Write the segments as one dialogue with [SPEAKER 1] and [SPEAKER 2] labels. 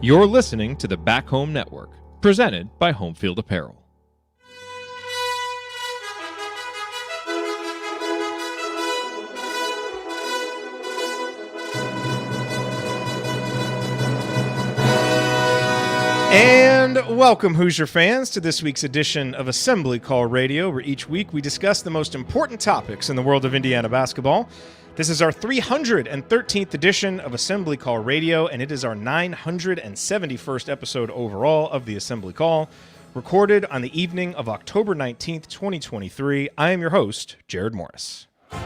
[SPEAKER 1] You're listening to the Back Home Network, presented by Home Field Apparel.
[SPEAKER 2] And welcome, Hoosier fans, to this week's edition of Assembly Call Radio, where each week we discuss the most important topics in the world of Indiana basketball. This is our 313th edition of Assembly Call Radio, and it is our 971st episode overall of the Assembly Call, recorded on the evening of October 19th, 2023. I am your host, Jared Morris. And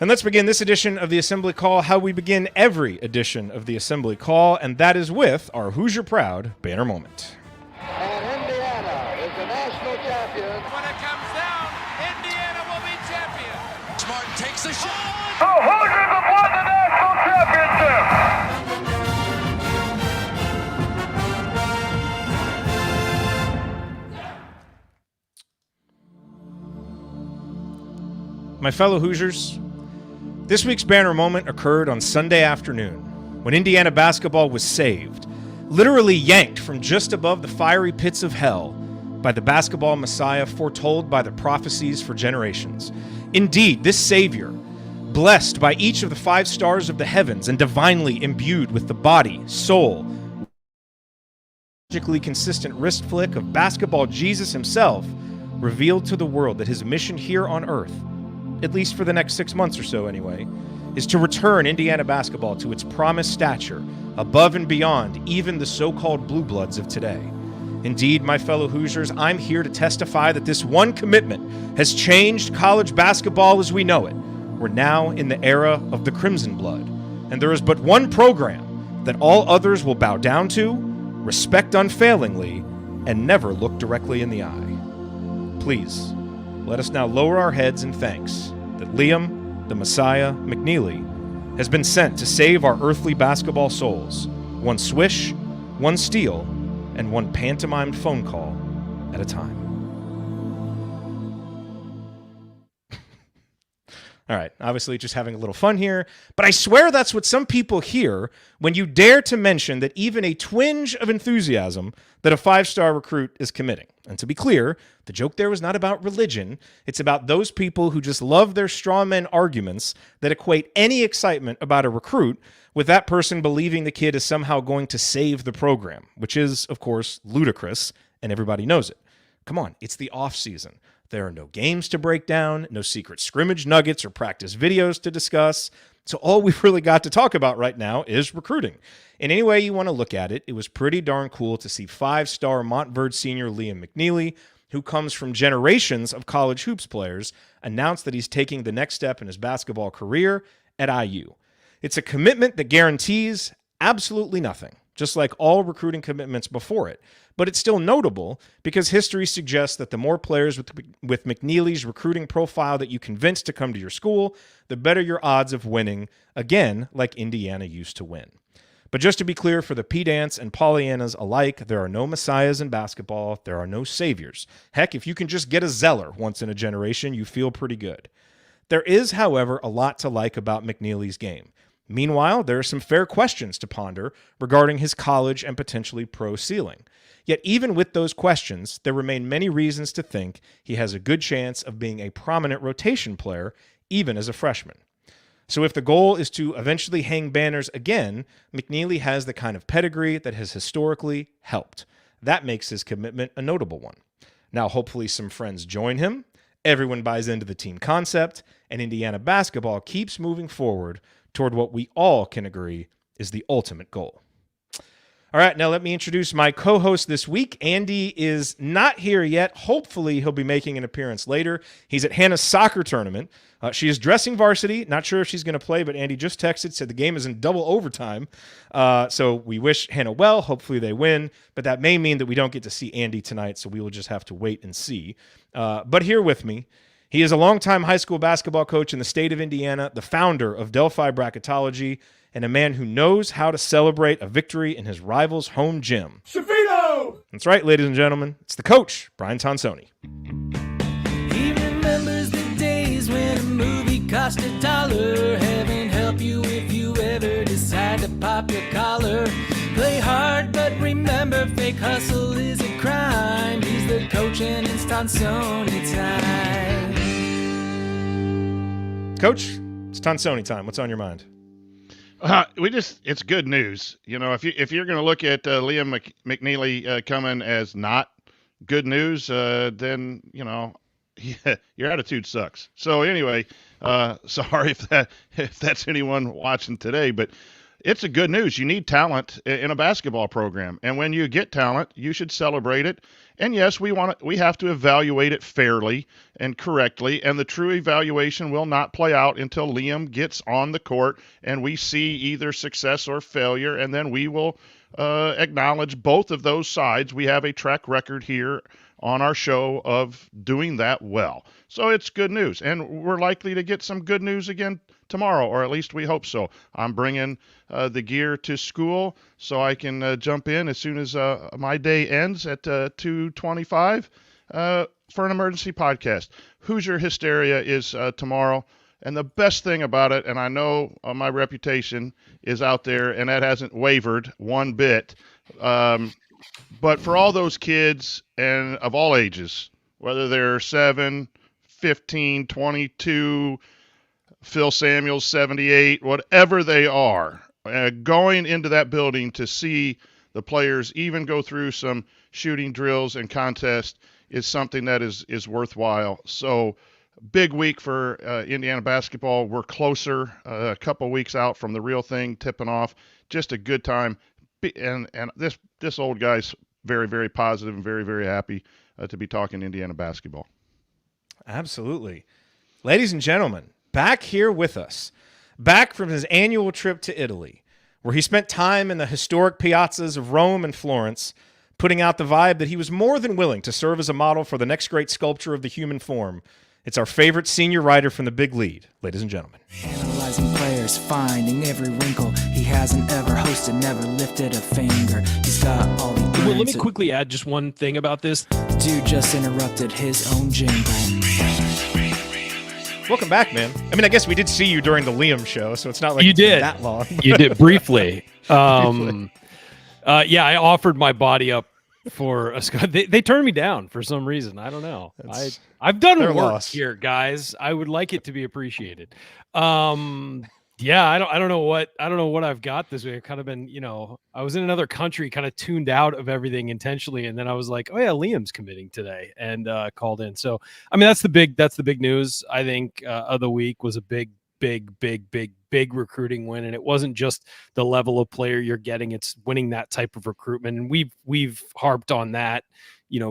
[SPEAKER 2] let's begin this edition of the Assembly Call how we begin every edition of the Assembly Call, and that is with our Hoosier Proud banner moment.
[SPEAKER 3] And Indiana is the national champion.
[SPEAKER 4] When it comes down, Indiana will be champion.
[SPEAKER 5] Smart takes the shot.
[SPEAKER 3] The Hoosiers have won the national championship.
[SPEAKER 2] My fellow Hoosiers, this week's banner moment occurred on Sunday afternoon when Indiana basketball was saved, literally yanked from just above the fiery pits of hell by the basketball messiah foretold by the prophecies for generations. Indeed, this savior, blessed by each of the 5 stars of the heavens and divinely imbued with the body, soul, logically consistent wrist flick of basketball Jesus himself, revealed to the world that his mission here on earth, at least for the next 6 months or so anyway, is to return Indiana basketball to its promised stature, above and beyond even the so-called blue bloods of today. Indeed, my fellow Hoosiers, I'm here to testify that this one commitment has changed college basketball as we know it. We're now in the era of the Crimson Blood, and there is but one program that all others will bow down to, respect unfailingly, and never look directly in the eye. Please, let us now lower our heads in thanks that Liam, the Messiah, McNeely, has been sent to save our earthly basketball souls, one swish, one steal, and one pantomimed phone call at a time. All right, obviously just having a little fun here, but I swear that's what some people hear when you dare to mention that even a twinge of enthusiasm that a 5-star recruit is committing. And to be clear, the joke there was not about religion. It's about those people who just love their straw man arguments that equate any excitement about a recruit with that person believing the kid is somehow going to save the program, which is, of course, ludicrous, and everybody knows it. Come on, it's the off season. There are no games to break down, no secret scrimmage nuggets or practice videos to discuss. So all we've really got to talk about right now is recruiting. In any way you want to look at it, it was pretty darn cool to see 5-star Montverde senior Liam McNeely, who comes from generations of college hoops players, announce that he's taking the next step in his basketball career at IU. It's a commitment that guarantees absolutely nothing, just like all recruiting commitments before it. But it's still notable because history suggests that the more players with McNeely's recruiting profile that you convince to come to your school, the better your odds of winning, again, like Indiana used to win. But just to be clear, for the pedants and Pollyannas alike, there are no messiahs in basketball. There are no saviors. Heck, if you can just get a Zeller once in a generation, you feel pretty good. There is, however, a lot to like about McNeely's game. Meanwhile, there are some fair questions to ponder regarding his college and potentially pro ceiling. Yet even with those questions, there remain many reasons to think he has a good chance of being a prominent rotation player, even as a freshman. So if the goal is to eventually hang banners again, McNeely has the kind of pedigree that has historically helped. That makes his commitment a notable one. Now, hopefully some friends join him, everyone buys into the team concept, and Indiana basketball keeps moving forward toward what we all can agree is the ultimate goal. All right, now let me introduce my co-host this week. Andy is not here yet. Hopefully he'll be making an appearance later. He's at Hannah's soccer tournament. She is dressing varsity. Not sure if she's going to play, but Andy just texted, said the game is in double overtime. So we wish Hannah well. Hopefully they win, but that may mean that we don't get to see Andy tonight, so we will just have to wait and see. But here with me, he is a longtime high school basketball coach in the state of Indiana, the founder of Delphi Bracketology, and a man who knows how to celebrate a victory in his rival's home gym.
[SPEAKER 6] Shavito!
[SPEAKER 2] That's right, ladies and gentlemen. It's the coach, Brian Tonsoni.
[SPEAKER 7] He remembers the days when a movie cost $1. Heaven help you if you ever decide to pop drop your collar. Play hard, but remember, fake hustle is a crime. He's the coach and it's Tonsoni time.
[SPEAKER 2] Coach, it's Tonsoni time. What's on your mind?
[SPEAKER 6] It's good news. You know, if you're going to look at Liam McNeely coming as not good news, then, you know, your attitude sucks. So anyway, sorry if that's anyone watching today, but it's a good news. You need talent in a basketball program, and when you get talent, you should celebrate it. And yes, we have to evaluate it fairly and correctly, and the true evaluation will not play out until Liam gets on the court and we see either success or failure, and then we will acknowledge both of those sides. We have a track record here on our show of doing that well. So it's good news, and we're likely to get some good news again tomorrow, or at least we hope so. I'm bringing the gear to school so I can jump in as soon as my day ends at 2:25 for an emergency podcast. Hoosier Hysteria is tomorrow, and the best thing about it, and I know my reputation is out there, and that hasn't wavered one bit, but for all those kids and of all ages, whether they're 7, 15, 22, Phil Samuels, 78, whatever they are, going into that building to see the players even go through some shooting drills and contests is something that is worthwhile. So big week for Indiana basketball. We're closer, a couple weeks out from the real thing tipping off. Just a good time. And this old guy's very, very positive and very, very happy to be talking Indiana basketball.
[SPEAKER 2] Absolutely. Ladies and gentlemen, back here with us, back from his annual trip to Italy, where he spent time in the historic piazzas of Rome and Florence, putting out the vibe that he was more than willing to serve as a model for the next great sculpture of the human form. It's our favorite senior writer from the Big Lead, ladies and gentlemen.
[SPEAKER 7] Analyzing players, finding every wrinkle. He hasn't ever hosted, never lifted a finger. He's got all the
[SPEAKER 8] Well, let me quickly add just one thing about this.
[SPEAKER 7] Dude just interrupted his own jingle.
[SPEAKER 2] Welcome back, man. I mean, I guess we did see you during the Liam show, so it's not like
[SPEAKER 8] You
[SPEAKER 2] it's been
[SPEAKER 8] did.
[SPEAKER 2] that long.
[SPEAKER 8] You did briefly. Yeah, I offered my body up for a they turned me down for some reason. I don't know. I've done
[SPEAKER 2] their
[SPEAKER 8] work
[SPEAKER 2] loss.
[SPEAKER 8] here, guys. I would like it to be appreciated. Yeah, I don't know what I've got this week. I've kind of been, I was in another country, kind of tuned out of everything intentionally, and then I was like, oh yeah, Liam's committing today, and called in. So I mean, that's the big news. I think of the week was a big recruiting win, and it wasn't just the level of player you're getting; it's winning that type of recruitment, and we've harped on that,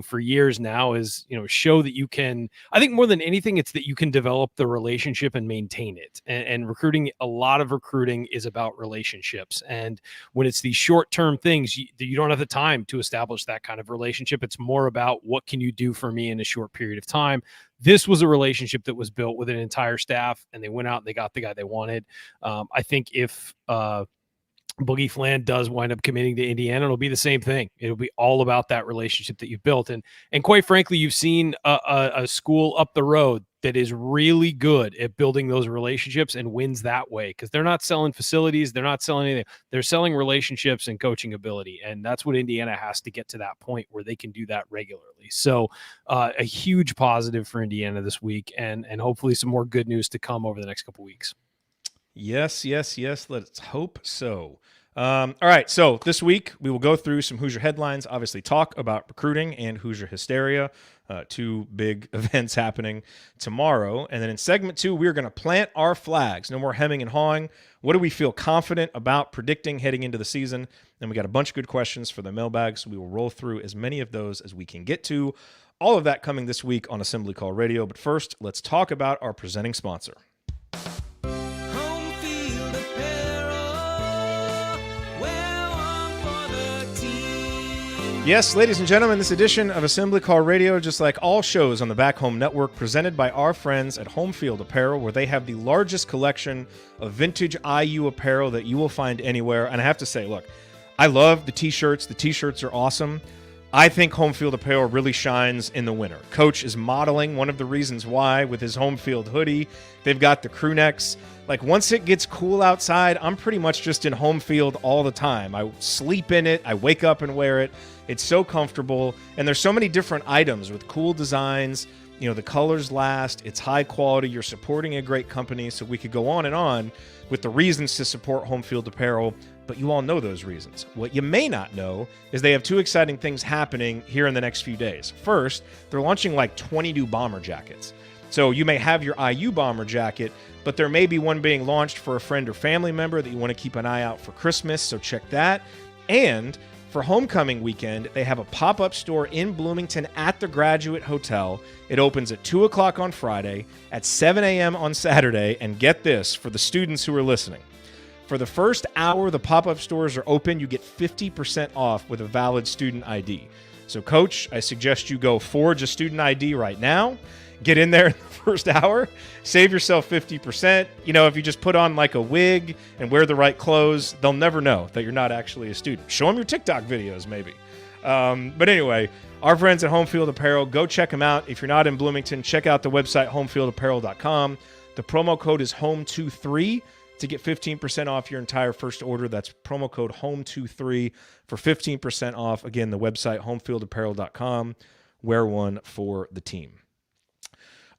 [SPEAKER 8] for years now. Is show that you can. I think more than anything, it's that you can develop the relationship and maintain it. And recruiting, a lot of recruiting is about relationships, and when it's these short-term things, you don't have the time to establish that kind of relationship. It's more about what can you do for me in a short period of time. This was a relationship that was built with an entire staff, and they went out and they got the guy they wanted. I think if Boogie Fland does wind up committing to Indiana, it'll be the same thing. It'll be all about that relationship that you've built. And quite frankly, you've seen a school up the road that is really good at building those relationships and wins that way, because they're not selling facilities. They're not selling anything. They're selling relationships and coaching ability. And that's what Indiana has to get to, that point where they can do that regularly. So a huge positive for Indiana this week, and hopefully some more good news to come over the next couple weeks.
[SPEAKER 2] Yes. Let's hope so. All right, so this week we will go through some Hoosier headlines, obviously talk about recruiting and Hoosier Hysteria, two big events happening tomorrow. And then in segment 2, we're going to plant our flags. No more hemming and hawing. What do we feel confident about predicting heading into the season? And we got a bunch of good questions for the mailbag, so we will roll through as many of those as we can get to. All of that coming this week on Assembly Call Radio. But first, let's talk about our presenting sponsor. Yes, ladies and gentlemen, this edition of Assembly Call Radio, just like all shows on the Back Home Network, presented by our friends at Home Field Apparel, where they have the largest collection of vintage IU apparel that you will find anywhere. And I have to say, look, I love the T-shirts. The T-shirts are awesome. I think home field apparel really shines in the winter. Coach is modeling one of the reasons why with his home field hoodie. They've got the crew necks. Like, once it gets cool outside, I'm pretty much just in home field all the time. I sleep in it. I wake up and wear it. It's so comfortable. And there's so many different items with cool designs. You know, the colors last. It's high quality. You're supporting a great company. So we could go on with the reasons to support home field apparel. But you all know those reasons. What you may not know is they have two exciting things happening here in the next few days. First, they're launching like 20 new bomber jackets. So you may have your IU bomber jacket, but there may be one being launched for a friend or family member that you want to keep an eye out for Christmas, so check that. And for homecoming weekend, they have a pop-up store in Bloomington at the Graduate Hotel. It opens at 2 o'clock on Friday, at 7 a.m. on Saturday, and get this, for the students who are listening. For the first hour the pop-up stores are open, you get 50% off with a valid student ID. So, Coach, I suggest you go forge a student ID right now. Get in there in the first hour. Save yourself 50%. You know, if you just put on like a wig and wear the right clothes, they'll never know that you're not actually a student. Show them your TikTok videos, maybe. But anyway, our friends at Home Field Apparel, go check them out. If you're not in Bloomington, check out the website homefieldapparel.com. The promo code is HOME23. To get 15% off your entire first order. That's promo code HOME23 for 15% off. Again, the website, homefieldapparel.com. Wear one for the team.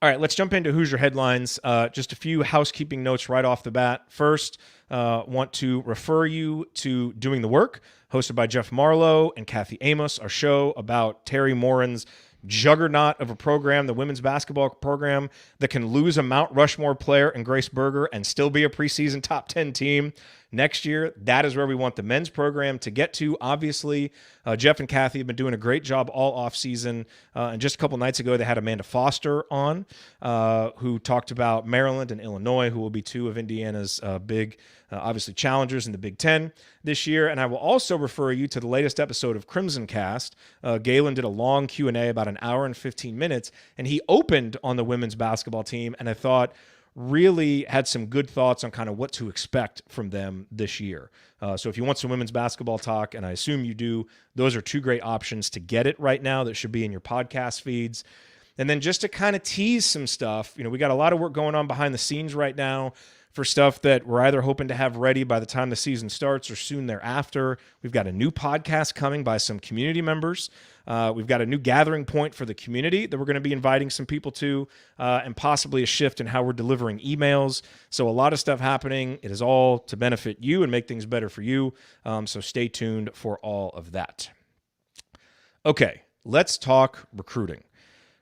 [SPEAKER 2] All right, let's jump into Hoosier Headlines. Just a few housekeeping notes right off the bat. First, want to refer you to Doing the Work, hosted by Jeff Marlowe and Kathy Amos, our show about Terry Morin's juggernaut of a program, the women's basketball program, that can lose a Mount Rushmore player in Grace Berger and still be a preseason top 10 team next year. That is where we want the men's program to get to. Obviously, Jeff and Kathy have been doing a great job all offseason. And just a couple nights ago, they had Amanda Foster on, who talked about Maryland and Illinois, who will be two of Indiana's big, obviously, challengers in the Big Ten this year. And I will also refer you to the latest episode of Crimson Cast. Galen did a long Q&A, about an hour and 15 minutes, and he opened on the women's basketball team, and I thought really had some good thoughts on kind of what to expect from them this year. So if you want some women's basketball talk, and I assume you do, those are two great options to get it right now that should be in your podcast feeds. And then just to kind of tease some stuff, you know, we got a lot of work going on behind the scenes right now for stuff that we're either hoping to have ready by the time the season starts or soon thereafter. We've got a new podcast coming by some community members. We've got a new gathering point for the community that we're going to be inviting some people to, and possibly a shift in how we're delivering emails. So a lot of stuff happening. It is all to benefit you and make things better for you. So stay tuned for all of that. Okay, let's talk recruiting.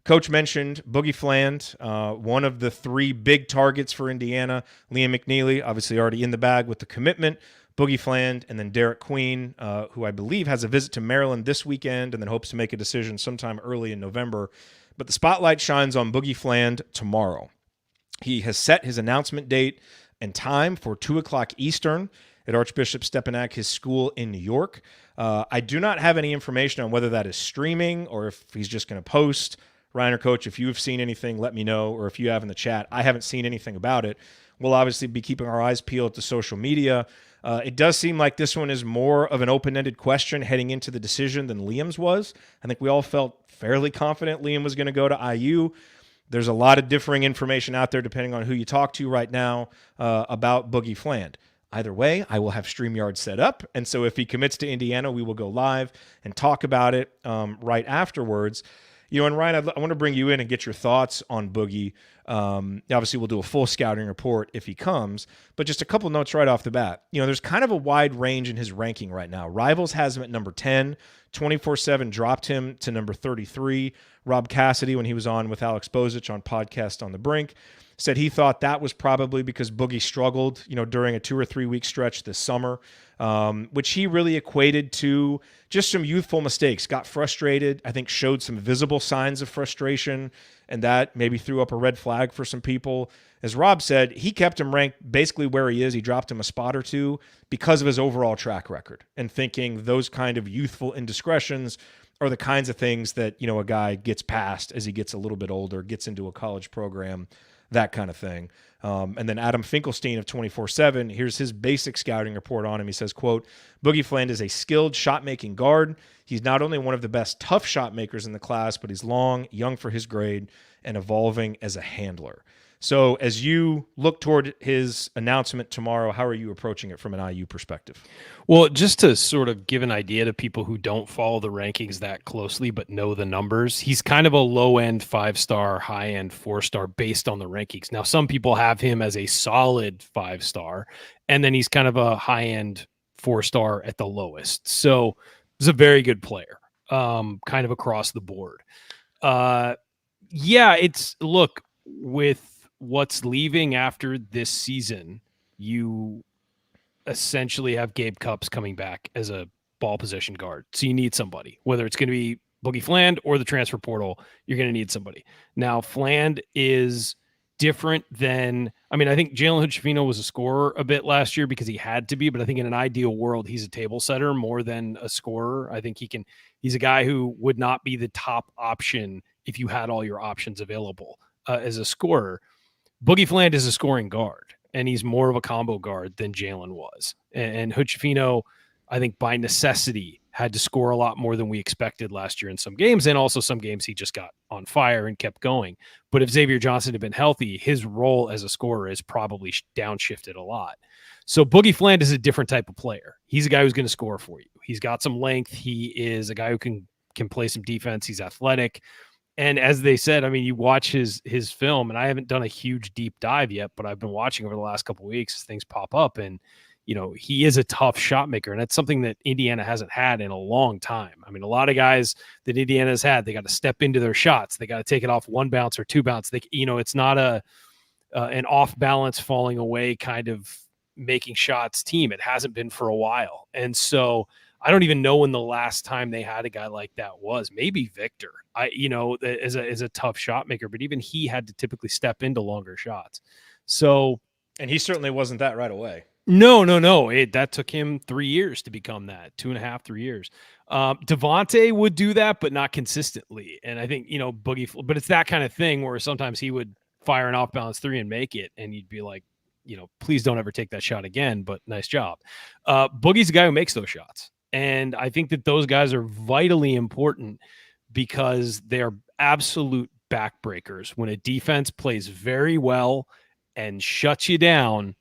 [SPEAKER 2] Coach mentioned Boogie Fland, one of the three big targets for Indiana. Liam McNeely, obviously already in the bag with the commitment. Boogie Fland, and then Derek Queen, who I believe has a visit to Maryland this weekend and then hopes to make a decision sometime early in November. But the spotlight shines on Boogie Fland tomorrow. He has set his announcement date and time for 2 o'clock Eastern at Archbishop Stepinac, his school in New York. I do not have any information on whether that is streaming or if he's just going to post. Ryan or Coach, if you have seen anything, let me know, or if you have in the chat. I haven't seen anything about it. We'll obviously be keeping our eyes peeled to social media. It does seem like this one is more of an open-ended question heading into the decision than Liam's was. I think we all felt fairly confident Liam was going to go to IU. There's a lot of differing information out there depending on who you talk to right now about Boogie Fland. Either way, I will have StreamYard set up, and so if he commits to Indiana, we will go live and talk about it right afterwards. You know, and Ryan, I want to bring you in and get your thoughts on Boogie. Obviously, we'll do a full scouting report if he comes, but just a couple notes right off the bat. You know, there's kind of a wide range in his ranking right now. Rivals has him at number 10. 24/7 dropped him to number 33. Rob Cassidy, when he was on with Alex Bozich on Podcast on the Brink, said he thought that was probably because Boogie struggled, you know, during a 2 or 3 week stretch this summer, which he really equated to just some youthful mistakes. Got frustrated, I think showed some visible signs of frustration, and that maybe threw up a red flag for some people. As Rob said, he kept him ranked basically where he is. He dropped him a spot or two because of his overall track record, and thinking those kind of youthful indiscretions are the kinds of things that, you know, a guy gets past as he gets a little bit older, gets into a college program, that kind of thing. And then Adam Finkelstein of 24/7, here's his basic scouting report on him. He says, quote, Boogie Fland is a skilled shot-making guard. He's not only one of the best tough shot makers in the class, but he's long, young for his grade, and evolving as a handler. So as you look toward his announcement tomorrow, how are you approaching it from an IU perspective?
[SPEAKER 8] Well, just to sort of give an idea to people who don't follow the rankings that closely but know the numbers, he's kind of a low-end 5-star, high-end 4-star based on the rankings. Now, some people have him as a solid 5-star, and then he's kind of a high-end 4-star at the lowest. So he's a very good player, kind of across the board. Look, with what's leaving after this season, you essentially have Gabe Cupps coming back as a ball possession guard. So you need somebody, whether it's going to be Boogie Fland or the transfer portal, you're going to need somebody. Now, Fland is different than, I think Jalen Hood-Schifino was a scorer a bit last year because he had to be, but I think in an ideal world, he's a table setter more than a scorer. I think he's a guy who would not be the top option if you had all your options available as a scorer. Boogie Fland is a scoring guard, and he's more of a combo guard than Jalen was. And Hood-Schifino, I think by necessity, had to score a lot more than we expected last year in some games, and also some games he just got on fire and kept going. But if Xavier Johnson had been healthy, his role as a scorer is probably downshifted a lot. So Boogie Fland is a different type of player. He's a guy who's going to score for you. He's got some length. He is a guy who can play some defense. He's athletic. And as they said, you watch his film, and I haven't done a huge deep dive yet, but I've been watching over the last couple of weeks as things pop up. And, he is a tough shot maker. And that's something that Indiana hasn't had in a long time. A lot of guys that Indiana's had, they got to step into their shots. They got to take it off one bounce or two bounce. It's not an off balance falling away kind of making shots team. It hasn't been for a while. And so I don't even know when the last time they had a guy like that was. Maybe Victor, as a tough shot maker, but even he had to typically step into longer shots. So,
[SPEAKER 2] and he certainly wasn't that right away.
[SPEAKER 8] No. That took him 3 years to become that, 2.5, 3 years. Devontae would do that, but not consistently. And I think, but it's that kind of thing where sometimes he would fire an off balance three and make it. And you'd be like, please don't ever take that shot again, but nice job. Boogie's the guy who makes those shots. And I think that those guys are vitally important because they're absolute backbreakers. When a defense plays very well and shuts you down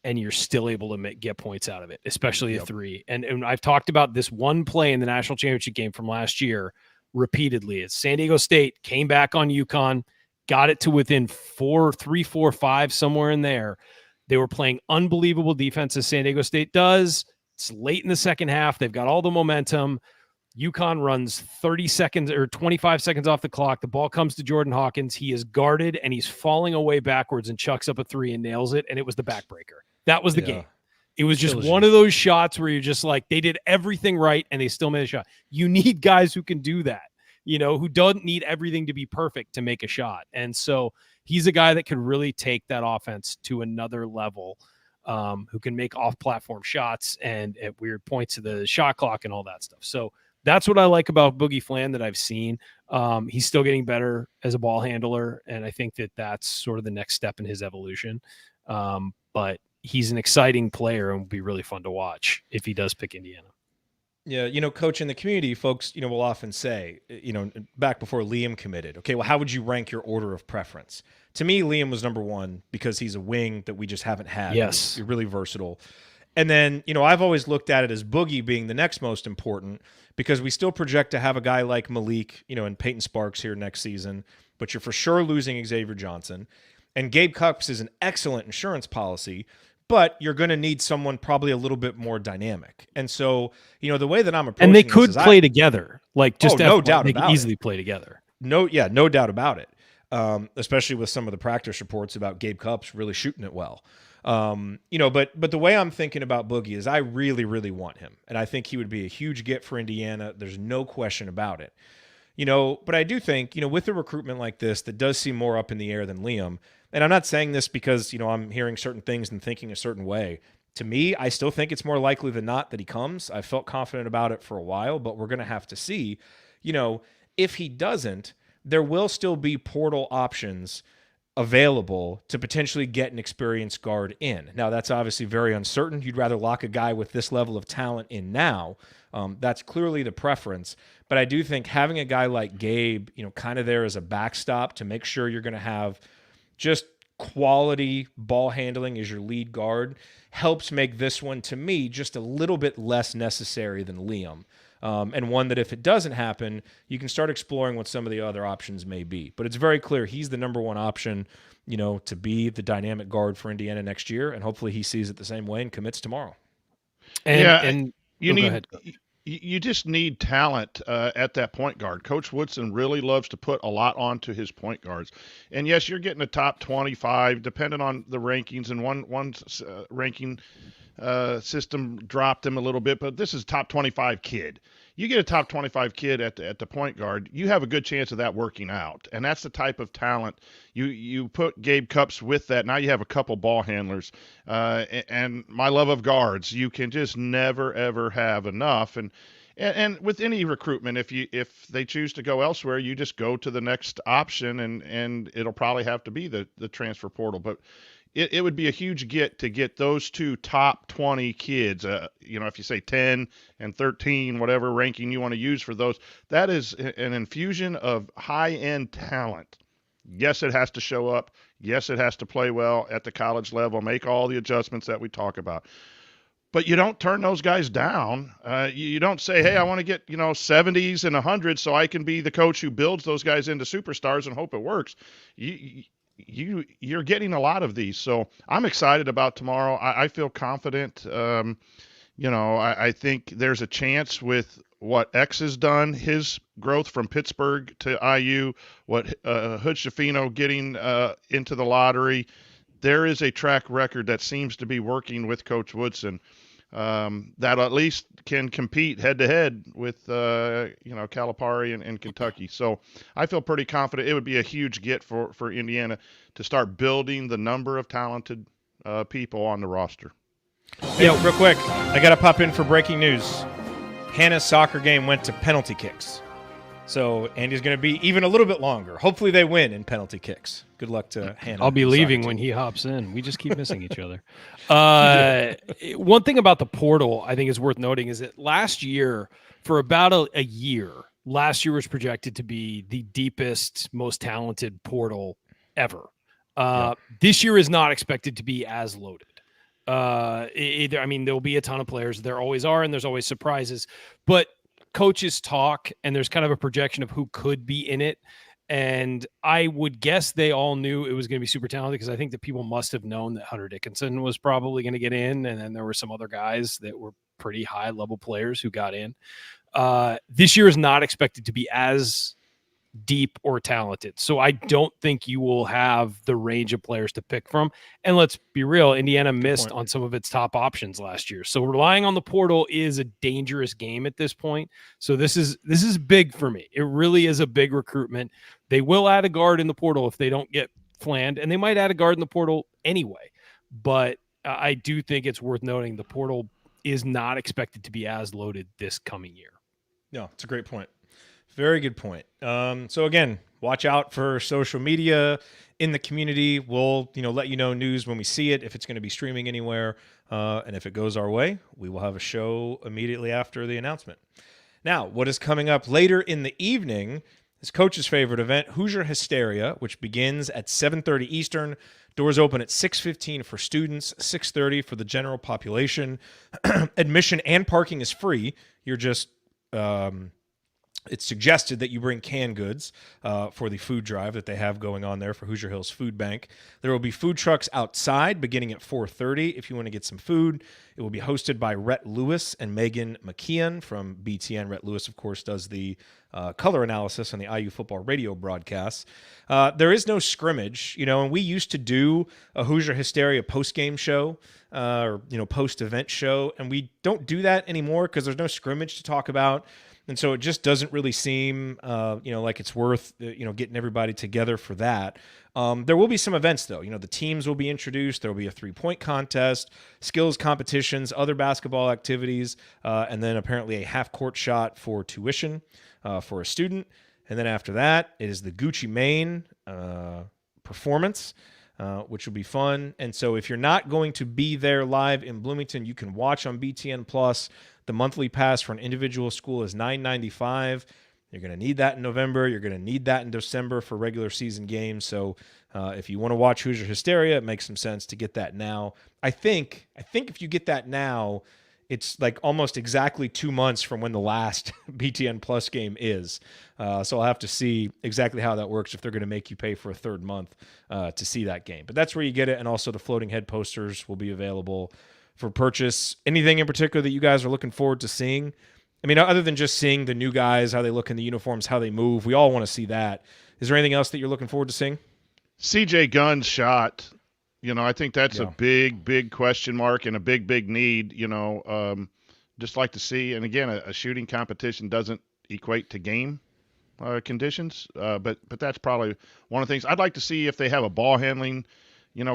[SPEAKER 8] and you're still able to get points out of it, especially a three. And I've talked about this one play in the national championship game from last year repeatedly. It's San Diego State came back on UConn, got it to within 3, 4, 5, somewhere in there. They were playing unbelievable defense as San Diego State does. It's late in the second half. They've got all the momentum. UConn runs 30 seconds or 25 seconds off the clock. The ball comes to Jordan Hawkins. He is guarded, and he's falling away backwards and chucks up a three and nails it, and it was the backbreaker. That was the game. It was just one of those shots where you're just like, they did everything right, and they still made a shot. You need guys who can do that, who don't need everything to be perfect to make a shot. And so he's a guy that could really take that offense to another level. Who can make off-platform shots and at weird points of the shot clock and all that stuff. So that's what I like about Boogie Fland that I've seen. He's still getting better as a ball handler, and I think that that's sort of the next step in his evolution. But he's an exciting player and will be really fun to watch if he does pick Indiana.
[SPEAKER 2] Yeah, Coach, in the community, folks, will often say, back before Liam committed, okay, well, how would you rank your order of preference? To me, Liam was number one because he's a wing that we just haven't had.
[SPEAKER 8] Yes.
[SPEAKER 2] He's really versatile. And then, I've always looked at it as Boogie being the next most important because we still project to have a guy like Malik, and Peyton Sparks here next season, but you're for sure losing Xavier Johnson. And Gabe Cupps is an excellent insurance policy, but you're going to need someone probably a little bit more dynamic. And so, the way that I'm approaching
[SPEAKER 8] and they could
[SPEAKER 2] this
[SPEAKER 8] play together. Like, just
[SPEAKER 2] no doubt
[SPEAKER 8] they
[SPEAKER 2] about
[SPEAKER 8] could
[SPEAKER 2] it.
[SPEAKER 8] easily play together.
[SPEAKER 2] No doubt about it. Especially with some of the practice reports about Gabe Cupps really shooting it well. But the way I'm thinking about Boogie is I really, really want him. And I think he would be a huge get for Indiana. There's no question about it. But I do think, with a recruitment like this that does seem more up in the air than Liam, and I'm not saying this because, I'm hearing certain things and thinking a certain way. To me, I still think it's more likely than not that he comes. I felt confident about it for a while, but we're going to have to see. If he doesn't, there will still be portal options available to potentially get an experienced guard in. Now, that's obviously very uncertain. You'd rather lock a guy with this level of talent in now. That's clearly the preference. But I do think having a guy like Gabe, kind of there as a backstop to make sure you're going to have just quality ball handling as your lead guard helps make this one, to me, just a little bit less necessary than Liam. And one that if it doesn't happen, you can start exploring what some of the other options may be. But it's very clear he's the number one option, to be the dynamic guard for Indiana next year. And hopefully he sees it the same way and commits tomorrow.
[SPEAKER 6] And you
[SPEAKER 8] go
[SPEAKER 6] need
[SPEAKER 8] ahead.
[SPEAKER 6] You just need talent at that point guard. Coach Woodson really loves to put a lot onto his point guards. And yes, you're getting a top 25, depending on the rankings. And one ranking system dropped him a little bit, but this is top 25 kid. You get a top 25 kid at the point guard, you have a good chance of that working out. And that's the type of talent you put Gabe Cupps with that. Now you have a couple ball handlers. And my love of guards, you can just never, ever have enough. And with any recruitment, if they choose to go elsewhere, you just go to the next option, and it'll probably have to be the transfer portal. But it would be a huge get to get those two top 20 kids, if you say 10 and 13, whatever ranking you want to use for those, that is an infusion of high-end talent. Yes, it has to show up. Yes, it has to play well at the college level, make all the adjustments that we talk about. But you don't turn those guys down. You don't say, hey, I want to get, 70s and 100s so I can be the coach who builds those guys into superstars and hope it works. You're getting a lot of these. So I'm excited about tomorrow. I feel confident. I think there's a chance with what X has done, his growth from Pittsburgh to IU, what Hood Schifino getting into the lottery. There is a track record that seems to be working with Coach Woodson that at least can compete head-to-head with, Calipari and Kentucky. So I feel pretty confident it would be a huge get for Indiana to start building the number of talented people on the roster.
[SPEAKER 2] Yeah, real quick, I got to pop in for breaking news. Hannah's soccer game went to penalty kicks. So Andy's going to be even a little bit longer. Hopefully they win in penalty kicks. Good luck to Hannah.
[SPEAKER 8] I'll be leaving when he hops in. We just keep missing each other. One thing about the portal I think is worth noting is that last year, for about a year, last year was projected to be the deepest, most talented portal ever. This year is not expected to be as loaded. There'll be a ton of players. There always are, and there's always surprises. But coaches talk, and there's kind of a projection of who could be in it. And I would guess they all knew it was going to be super talented, because I think that people must have known that Hunter Dickinson was probably going to get in. And then there were some other guys that were pretty high level players who got in. This year is not expected to be as deep or talented. So I don't think you will have the range of players to pick from. And let's be real, Indiana missed on some of its top options last year. So relying on the portal is a dangerous game at this point. So this is big for me. It really is a big recruitment. They will add a guard in the portal if they don't get Fland, and they might add a guard in the portal anyway. But I do think it's worth noting the portal is not expected to be as loaded this coming year.
[SPEAKER 2] No, it's a great point. Very good point. So again, watch out for social media in the community. We'll, let you know news when we see it, if it's going to be streaming anywhere. And if it goes our way, we will have a show immediately after the announcement. Now, what is coming up later in the evening is Coach's favorite event, Hoosier Hysteria, which begins at 7:30 Eastern. Doors open at 6:15 for students, 6:30 for the general population. Admission and parking is free. You're just... it's suggested that you bring canned goods for the food drive that they have going on there for Hoosier Hills Food Bank. There will be food trucks outside beginning at 4:30 if you want to get some food. It will be hosted by Rhett Lewis and Megan McKeon from BTN. Rhett Lewis, of course, does the color analysis on the IU football radio broadcasts. There is no scrimmage, and we used to do a Hoosier Hysteria post-game show or post-event show, and we don't do that anymore because there's no scrimmage to talk about. And so it just doesn't really seem, like it's worth, getting everybody together for that. There will be some events, though. The teams will be introduced. There will be a 3-point contest, skills competitions, other basketball activities, and then apparently a half-court shot for tuition for a student. And then after that, it is the Gucci Mane performance, which will be fun. And so if you're not going to be there live in Bloomington, you can watch on BTN Plus. The monthly pass for an individual school is $9.95. You're going to need that in November. You're going to need that in December for regular season games. So if you want to watch Hoosier Hysteria, it makes some sense to get that now. I think if you get that now, it's like almost exactly 2 months from when the last BTN Plus game is. So I'll have to see exactly how that works if they're going to make you pay for a third month to see that game. But that's where you get it. And also the floating head posters will be available for purchase. Anything in particular that you guys are looking forward to seeing? I mean, other than just seeing the new guys, how they look in the uniforms, how they move, we all want to see that. Is there anything else that you're looking forward to seeing?
[SPEAKER 6] CJ Gunn's shot. I think that's a big question mark and a big need, just like to see. And again, a shooting competition doesn't equate to game conditions. But that's probably one of the things I'd like to see if they have a ball handling,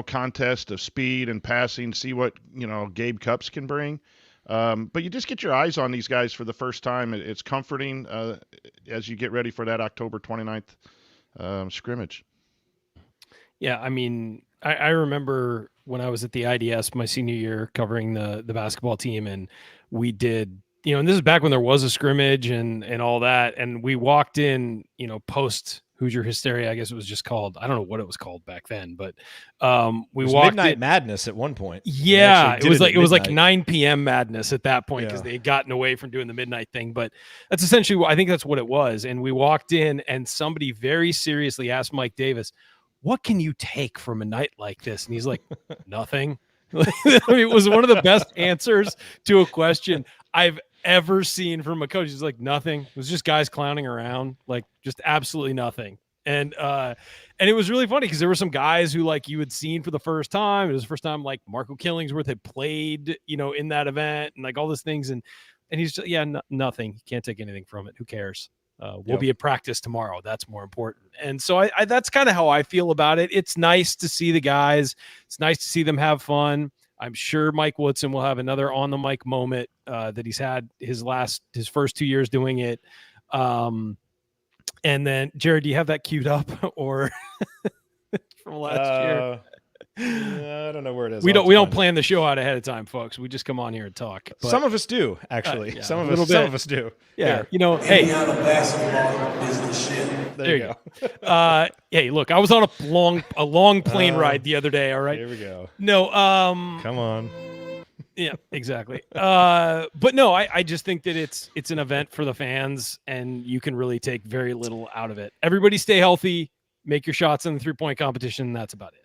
[SPEAKER 6] contest of speed and passing, see what, Gabe Cups can bring. But you just get your eyes on these guys for the first time. It's comforting as you get ready for that October 29th scrimmage.
[SPEAKER 8] Yeah, I mean, I remember when I was at the IDS my senior year covering the basketball team, and we did, and this is back when there was a scrimmage and all that, and we walked in, post Hoosier Hysteria, I guess it was just called. I don't know what it was called back then, but we walked
[SPEAKER 2] Midnight Madness at one point.
[SPEAKER 8] Yeah, it was like 9 p.m. madness at that point because they had gotten away from doing the midnight thing. But that's essentially, I think that's what it was. And we walked in, and somebody very seriously asked Mike Davis, "What can you take from a night like this?" And he's like, "Nothing." I mean, it was one of the best answers to a question I've ever seen from a coach. He's like, "Nothing." It was just guys clowning around, like just absolutely nothing. And it was really funny because there were some guys who like you had seen for the first time. It was the first time like Marco Killingsworth had played, in that event and like all these things. And he's just, nothing. You can't take anything from it. Who cares? We'll be at practice tomorrow. That's more important. And so I that's kind of how I feel about it. It's nice to see the guys. It's nice to see them have fun. I'm sure Mike Woodson will have another on the mic moment that he's had his first 2 years doing it. And then Jared, do you have that queued up or from last year?
[SPEAKER 2] I don't know where it is.
[SPEAKER 8] We don't plan the show out ahead of time, folks. We just come on here and talk. But,
[SPEAKER 2] some of us do, actually. Some of us do.
[SPEAKER 8] Yeah. Hey.
[SPEAKER 9] Basketball is the shit.
[SPEAKER 2] There you go.
[SPEAKER 8] Hey, look, I was on a long plane ride the other day. All right.
[SPEAKER 2] Here we go.
[SPEAKER 8] No.
[SPEAKER 2] Come on.
[SPEAKER 8] Yeah, exactly. But no, I just think that it's an event for the fans, and you can really take very little out of it. Everybody stay healthy, make your shots in the 3-point competition. And that's about it.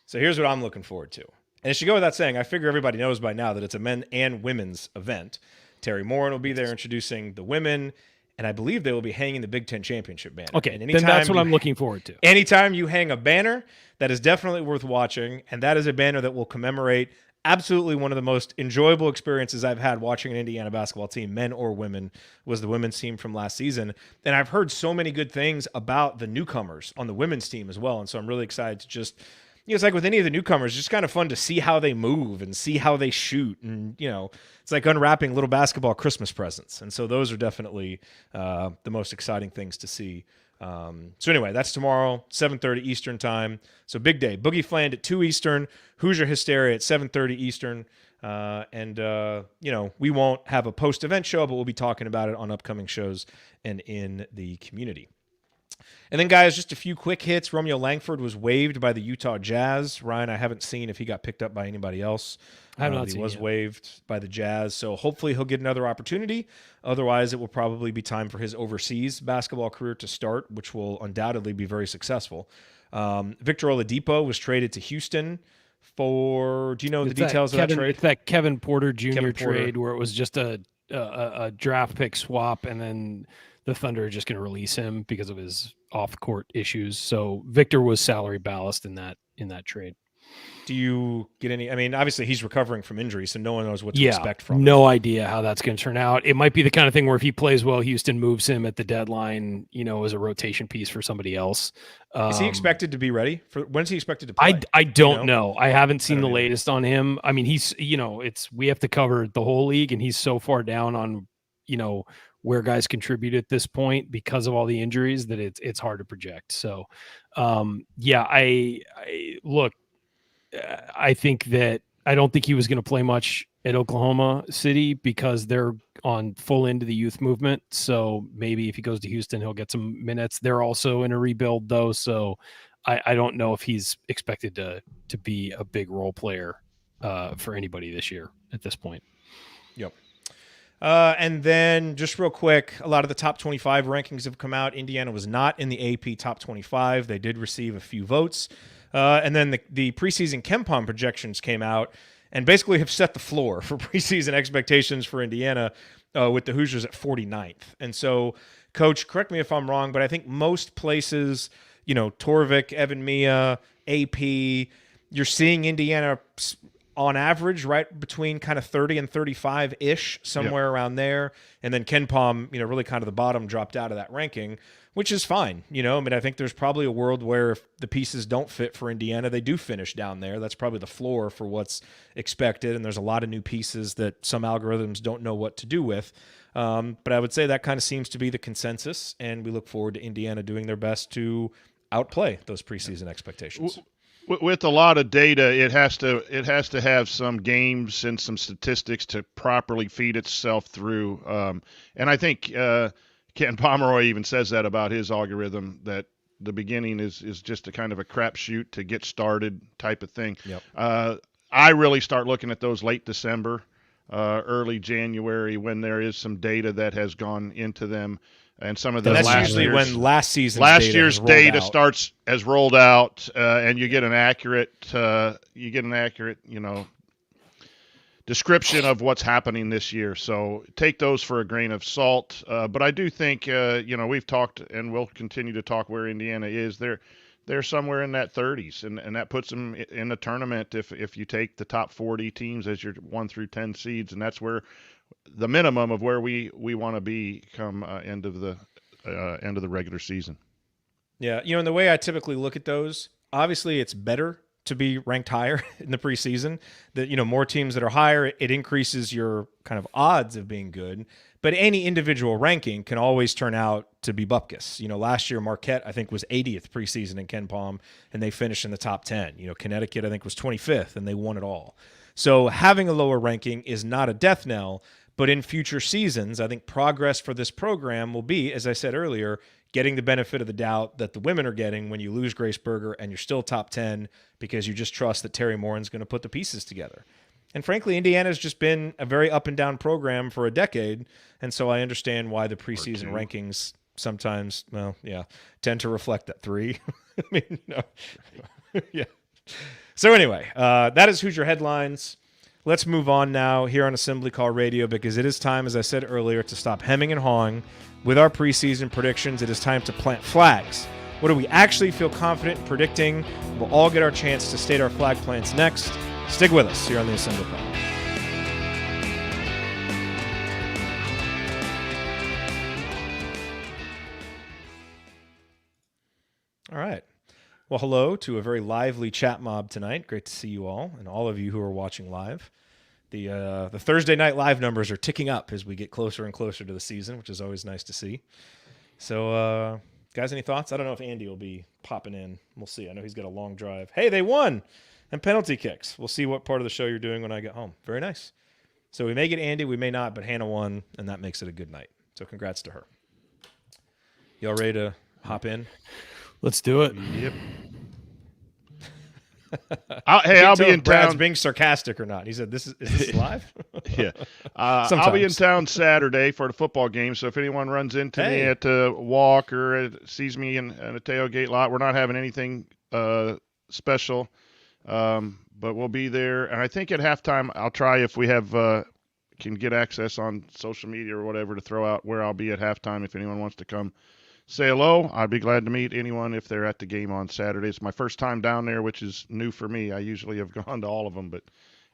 [SPEAKER 2] So here's what I'm looking forward to. And it should go without saying, I figure everybody knows by now that it's a men and women's event. Terry Morin will be there introducing the women, and I believe they will be hanging the Big Ten Championship banner.
[SPEAKER 8] Okay, then that's what I'm looking forward to.
[SPEAKER 2] Anytime you hang a banner, that is definitely worth watching, and that is a banner that will commemorate absolutely one of the most enjoyable experiences I've had watching an Indiana basketball team, men or women, was the women's team from last season. And I've heard so many good things about the newcomers on the women's team as well, and so I'm really excited to just – it's like with any of the newcomers, just kind of fun to see how they move and see how they shoot. And, it's like unwrapping little basketball Christmas presents. And so those are definitely the most exciting things to see. So anyway, that's tomorrow, 7:30 Eastern time. So big day. Boogie Fland at 2 Eastern, Hoosier Hysteria at 7:30 Eastern. We won't have a post-event show, but we'll be talking about it on upcoming shows and in the community. And then, guys, just a few quick hits. Romeo Langford was waived by the Utah Jazz. Ryan, I haven't seen if he got picked up by anybody else.
[SPEAKER 8] I have not seen
[SPEAKER 2] he was waived by the Jazz, so hopefully he'll get another opportunity. Otherwise, it will probably be time for his overseas basketball career to start, which will undoubtedly be very successful. Victor Oladipo was traded to Houston for – do you know the details of that trade?
[SPEAKER 8] It's that Kevin Porter Jr. trade where it was just a draft pick swap, and then – the Thunder are just going to release him because of his off-court issues. So Victor was salary ballast in that trade.
[SPEAKER 2] Do you get any? I mean, obviously he's recovering from injury, so no one knows what to expect from him.
[SPEAKER 8] No idea how that's going to turn out. It might be the kind of thing where if he plays well, Houston moves him at the deadline, as a rotation piece for somebody else.
[SPEAKER 2] Is he expected to be ready for? When's he expected to play?
[SPEAKER 8] I don't know. I haven't seen the latest on him. I mean, he's we have to cover the whole league, and he's so far down on where guys contribute at this point because of all the injuries that it's hard to project. So, yeah, I look, I think that I don't think he was going to play much at Oklahoma City because they're on full into the youth movement. So maybe if he goes to Houston, he'll get some minutes. They're also in a rebuild though. So I don't know if he's expected to be a big role player for anybody this year at this point.
[SPEAKER 2] Yep. And then just real quick, a lot of the top 25 rankings have come out. Indiana was not in the AP top 25. They did receive a few votes. And then the preseason KenPom projections came out and basically have set the floor for preseason expectations for Indiana with the Hoosiers at 49th. And so, Coach, correct me if I'm wrong, but I think most places, Torvik, Evan Mia, AP, you're seeing Indiana on average right between kind of 30 and 35-ish, somewhere around there. And then KenPom, really kind of the bottom dropped out of that ranking, which is fine. I think there's probably a world where if the pieces don't fit for Indiana, they do finish down there. That's probably the floor for what's expected. And there's a lot of new pieces that some algorithms don't know what to do with. But I would say that kind of seems to be the consensus. And we look forward to Indiana doing their best to outplay those preseason expectations.
[SPEAKER 6] With a lot of data, it has to have some games and some statistics to properly feed itself through. And I think Ken Pomeroy even says that about his algorithm, that the beginning is just a kind of a crapshoot to get started type of thing.
[SPEAKER 2] Yep.
[SPEAKER 6] I really start looking at those late December, early January, when there is some data that has gone into them. And some of the
[SPEAKER 2] that's usually when last
[SPEAKER 6] year's data has rolled out, and you get an accurate, description of what's happening this year. So take those for a grain of salt. But I do think, we've talked and we'll continue to talk where Indiana is. They're somewhere in that 30s, and that puts them in the tournament if you take the top 40 teams as your 1 through 10 seeds, and that's where the minimum of where we want to be come end of the regular season.
[SPEAKER 2] Yeah, and the way I typically look at those, obviously it's better to be ranked higher in the preseason. That more teams that are higher, it increases your kind of odds of being good. But any individual ranking can always turn out to be bupkis. Last year Marquette I think was 80th preseason in KenPom, and they finished in the top 10. Connecticut I think was 25th, and they won it all. So having a lower ranking is not a death knell. But in future seasons, I think progress for this program will be, as I said earlier, getting the benefit of the doubt that the women are getting when you lose Grace Berger and you're still top 10 because you just trust that Terry Morin's going to put the pieces together. And frankly, Indiana's just been a very up and down program for a decade. And so I understand why the preseason rankings sometimes, tend to reflect that 3. I mean, yeah. So anyway, that is Hoosier Headlines. Let's move on now here on Assembly Call Radio, because it is time, as I said earlier, to stop hemming and hawing with our preseason predictions. It is time to plant flags. What do we actually feel confident in predicting? We'll all get our chance to state our flag plants next. Stick with us here on the Assembly Call. All right. Well, hello to a very lively chat mob tonight. Great to see you all, and all of you who are watching live. The Thursday night live numbers are ticking up as we get closer and closer to the season, which is always nice to see. So, guys, any thoughts? I don't know if Andy will be popping in. We'll see. I know he's got a long drive. Hey, they won! And penalty kicks. We'll see what part of the show you're doing when I get home. Very nice. So we may get Andy, we may not, but Hannah won, and that makes it a good night. So congrats to her. Y'all ready to hop in?
[SPEAKER 8] Let's do it.
[SPEAKER 6] Yep. I'll be in
[SPEAKER 2] Brad's
[SPEAKER 6] town.
[SPEAKER 2] Being sarcastic or not? He said, "Is this live?"
[SPEAKER 6] Yeah, I'll be in town Saturday for the football game. So if anyone runs into me at walk or sees me in a tailgate lot, we're not having anything special, but we'll be there. And I think at halftime, I'll try if we have can get access on social media or whatever to throw out where I'll be at halftime. If anyone wants to come say hello, I'd be glad to meet anyone if they're at the game on Saturday. It's my first time down there, which is new for me. I usually have gone to all of them, but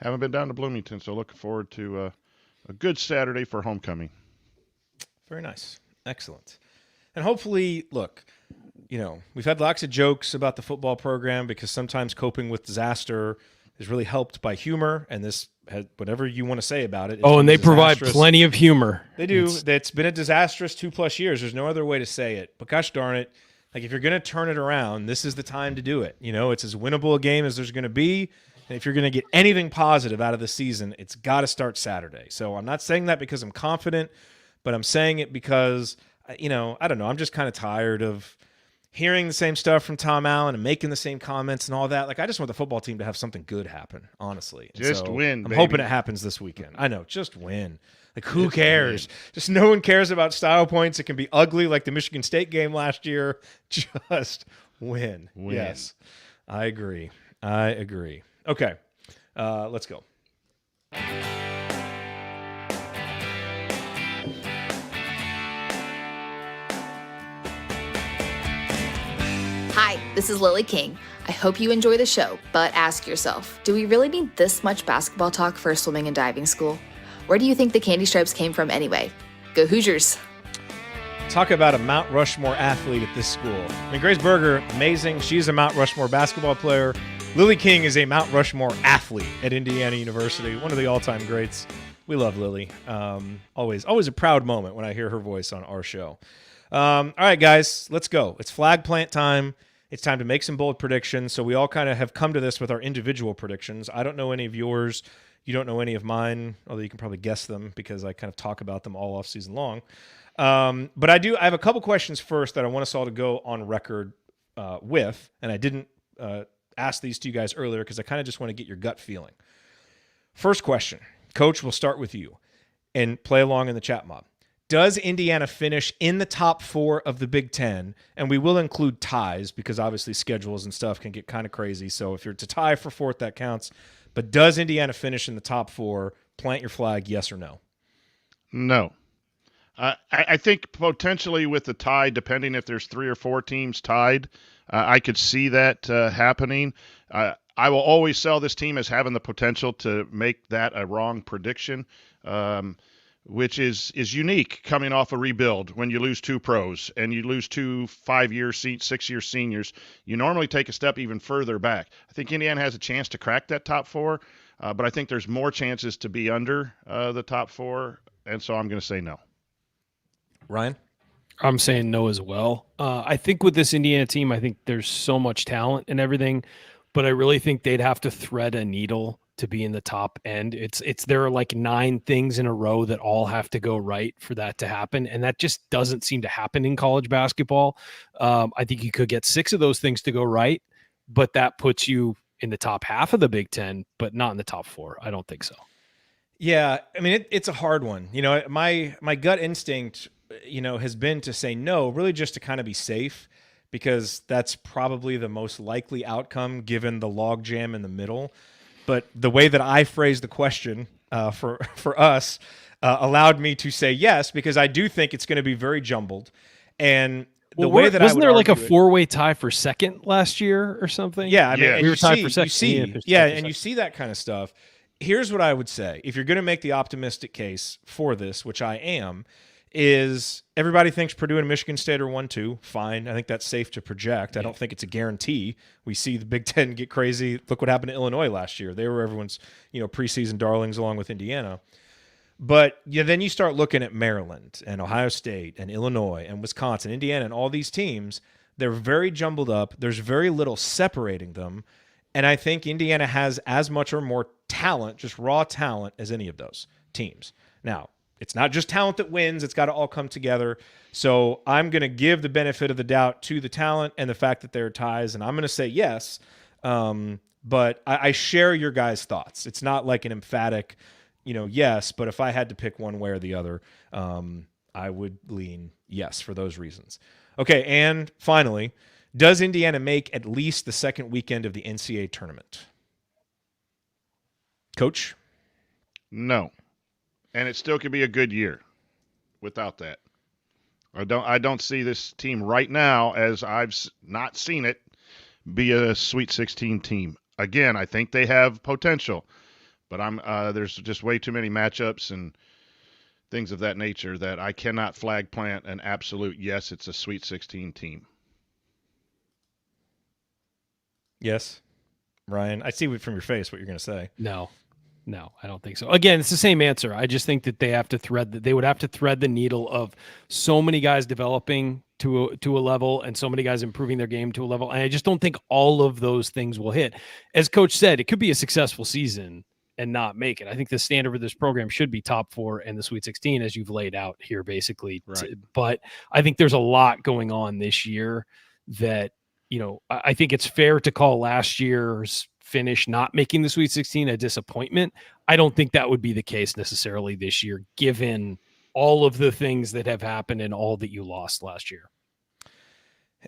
[SPEAKER 6] haven't been down to Bloomington, so looking forward to a good Saturday for homecoming.
[SPEAKER 2] Very nice. Excellent. And hopefully, look, we've had lots of jokes about the football program because sometimes coping with disaster is really helped by humor, and this has, whatever you want to say about it.
[SPEAKER 8] And they provide plenty of humor.
[SPEAKER 2] They do. It's been a disastrous 2+ years. There's no other way to say it. But gosh darn it, like if you're going to turn it around, this is the time to do it. You know, it's as winnable a game as there's going to be. And if you're going to get anything positive out of the season, it's got to start Saturday. So I'm not saying that because I'm confident, but I'm saying it because, you know, I don't know. I'm just kind of tired of hearing the same stuff from Tom Allen and making the same comments and all that. Like, I just want the football team to have something good happen, honestly. And
[SPEAKER 6] just win,
[SPEAKER 2] I'm
[SPEAKER 6] baby.
[SPEAKER 2] hoping it happens this weekend. I know, just win. Like, who cares? Just no one cares about style points. It can be ugly like the Michigan State game last year. Just win. Yes, I agree. Okay, let's go.
[SPEAKER 10] Hi, this is Lily King. I hope you enjoy the show, but ask yourself, do we really need this much basketball talk for a swimming and diving school? Where do you think the candy stripes came from anyway? Go Hoosiers!
[SPEAKER 2] Talk about a Mount Rushmore athlete at this school. I mean, Grace Berger, amazing. She's a Mount Rushmore basketball player. Lily King is a Mount Rushmore athlete at Indiana University, one of the all-time greats. We love Lily. Always a proud moment when I hear her voice on our show. All right, guys, let's go. It's flag plant time. It's time to make some bold predictions. So we all kind of have come to this with our individual predictions. I don't know any of yours. You don't know any of mine, although you can probably guess them because I kind of talk about them all off season long. But I have a couple questions first that I want us all to go on record with. And I didn't ask these to you guys earlier because I kind of just want to get your gut feeling. First question. Coach, we'll start with you and play along in the chat mob. Does Indiana finish in the top 4 of the Big Ten? And we will include ties because obviously schedules and stuff can get kind of crazy. So if you're to tie for 4th, that counts. But does Indiana finish in the top 4? Plant your flag, yes or no?
[SPEAKER 6] No. I think potentially with the tie, depending if there's 3 or 4 teams tied, I could see that happening. I will always sell this team as having the potential to make that a wrong prediction. Which is unique coming off a rebuild when you lose 2 pros and you lose 2 5-year, 6-year seniors. You normally take a step even further back. I think Indiana has a chance to crack that top 4, but I think there's more chances to be under the top 4, and so I'm going to say no.
[SPEAKER 2] Ryan?
[SPEAKER 8] I'm saying no as well. I think with this Indiana team, I think there's so much talent and everything, but I really think they'd have to thread a needle to be in the top end. There are like 9 things in a row that all have to go right for that to happen. And that just doesn't seem to happen in college basketball. I think you could get 6 of those things to go right, but that puts you in the top half of the Big Ten, but not in the top 4. I don't think so.
[SPEAKER 2] Yeah. I mean, it's a hard one. You know, my gut instinct, you know, has been to say no, really just to kind of be safe, because that's probably the most likely outcome given the logjam in the middle. But the way that I phrased the question for us allowed me to say yes, because I do think it's going to be very jumbled. And the way that
[SPEAKER 8] wasn't there like a 4-way tie for second last year or something?
[SPEAKER 2] Yeah, I mean,
[SPEAKER 8] we were tied for second.
[SPEAKER 2] You see that kind of stuff. Here's what I would say: if you're going to make the optimistic case for this, which I am, is everybody thinks Purdue and Michigan State are 1-2. Fine. I think that's safe to project. I don't think it's a guarantee. We see the Big Ten get crazy. Look what happened to Illinois last year. They were everyone's, preseason darlings along with Indiana. But then you start looking at Maryland and Ohio State and Illinois and Wisconsin, Indiana, and all these teams. They're very jumbled up. There's very little separating them. And I think Indiana has as much or more talent, just raw talent, as any of those teams. Now, it's not just talent that wins. It's got to all come together. So I'm going to give the benefit of the doubt to the talent and the fact that there are ties, and I'm going to say yes. But I share your guys' thoughts. It's not like an emphatic, yes, but if I had to pick one way or the other, I would lean yes for those reasons. Okay, and finally, does Indiana make at least the second weekend of the NCAA tournament? Coach?
[SPEAKER 6] No. And it still could be a good year without that. I don't see this team right now, as I've not seen it, be a Sweet 16 team. Again, I think they have potential, but there's just way too many matchups and things of that nature that I cannot flag plant an absolute yes, it's a Sweet 16 team.
[SPEAKER 2] Yes. Ryan. I see from your face what you're going to say.
[SPEAKER 8] No, I don't think so. Again, it's the same answer. I just think that they would have to thread the needle of so many guys developing to a level and so many guys improving their game to a level. And I just don't think all of those things will hit. As Coach said, it could be a successful season and not make it. I think the standard for this program should be top 4 and the Sweet 16, as you've laid out here, basically.
[SPEAKER 6] Right.
[SPEAKER 8] But I think there's a lot going on this year that, I think it's fair to call last year's finish not making the Sweet 16 a disappointment. I don't think that would be the case necessarily this year, given all of the things that have happened and all that you lost last year.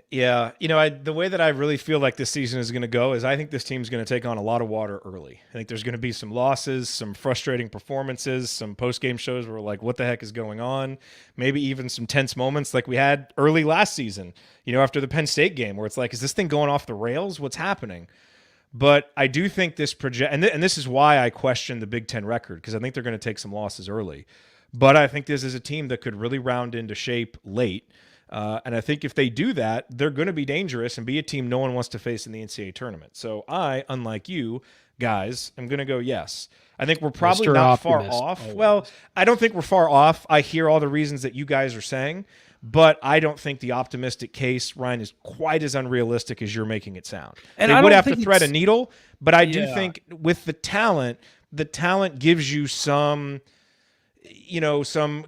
[SPEAKER 2] Yeah, the way that I really feel like this season is going to go is I think this team's going to take on a lot of water early. I think there's going to be some losses, some frustrating performances, some post-game shows where we're like, what the heck is going on? Maybe even some tense moments like we had early last season, after the Penn State game where it's like, is this thing going off the rails? What's happening? But I do think this and this is why I question the Big Ten record, because I think they're going to take some losses early. But I think this is a team that could really round into shape late. And I think if they do that, they're going to be dangerous and be a team no one wants to face in the NCAA tournament. So I, unlike you guys, am going to go yes. I think we're probably
[SPEAKER 8] Mr.
[SPEAKER 2] not
[SPEAKER 8] Optimist,
[SPEAKER 2] far off.
[SPEAKER 8] always.
[SPEAKER 2] Well, I don't think we're far off. I hear all the reasons that you guys are saying, but I don't think the optimistic case, Ryan, is quite as unrealistic as you're making it sound.
[SPEAKER 8] And
[SPEAKER 2] they
[SPEAKER 8] I
[SPEAKER 2] would
[SPEAKER 8] don't
[SPEAKER 2] have to
[SPEAKER 8] think
[SPEAKER 2] thread a
[SPEAKER 8] it's-
[SPEAKER 2] needle, but I do
[SPEAKER 8] Yeah.
[SPEAKER 2] think with the talent gives you some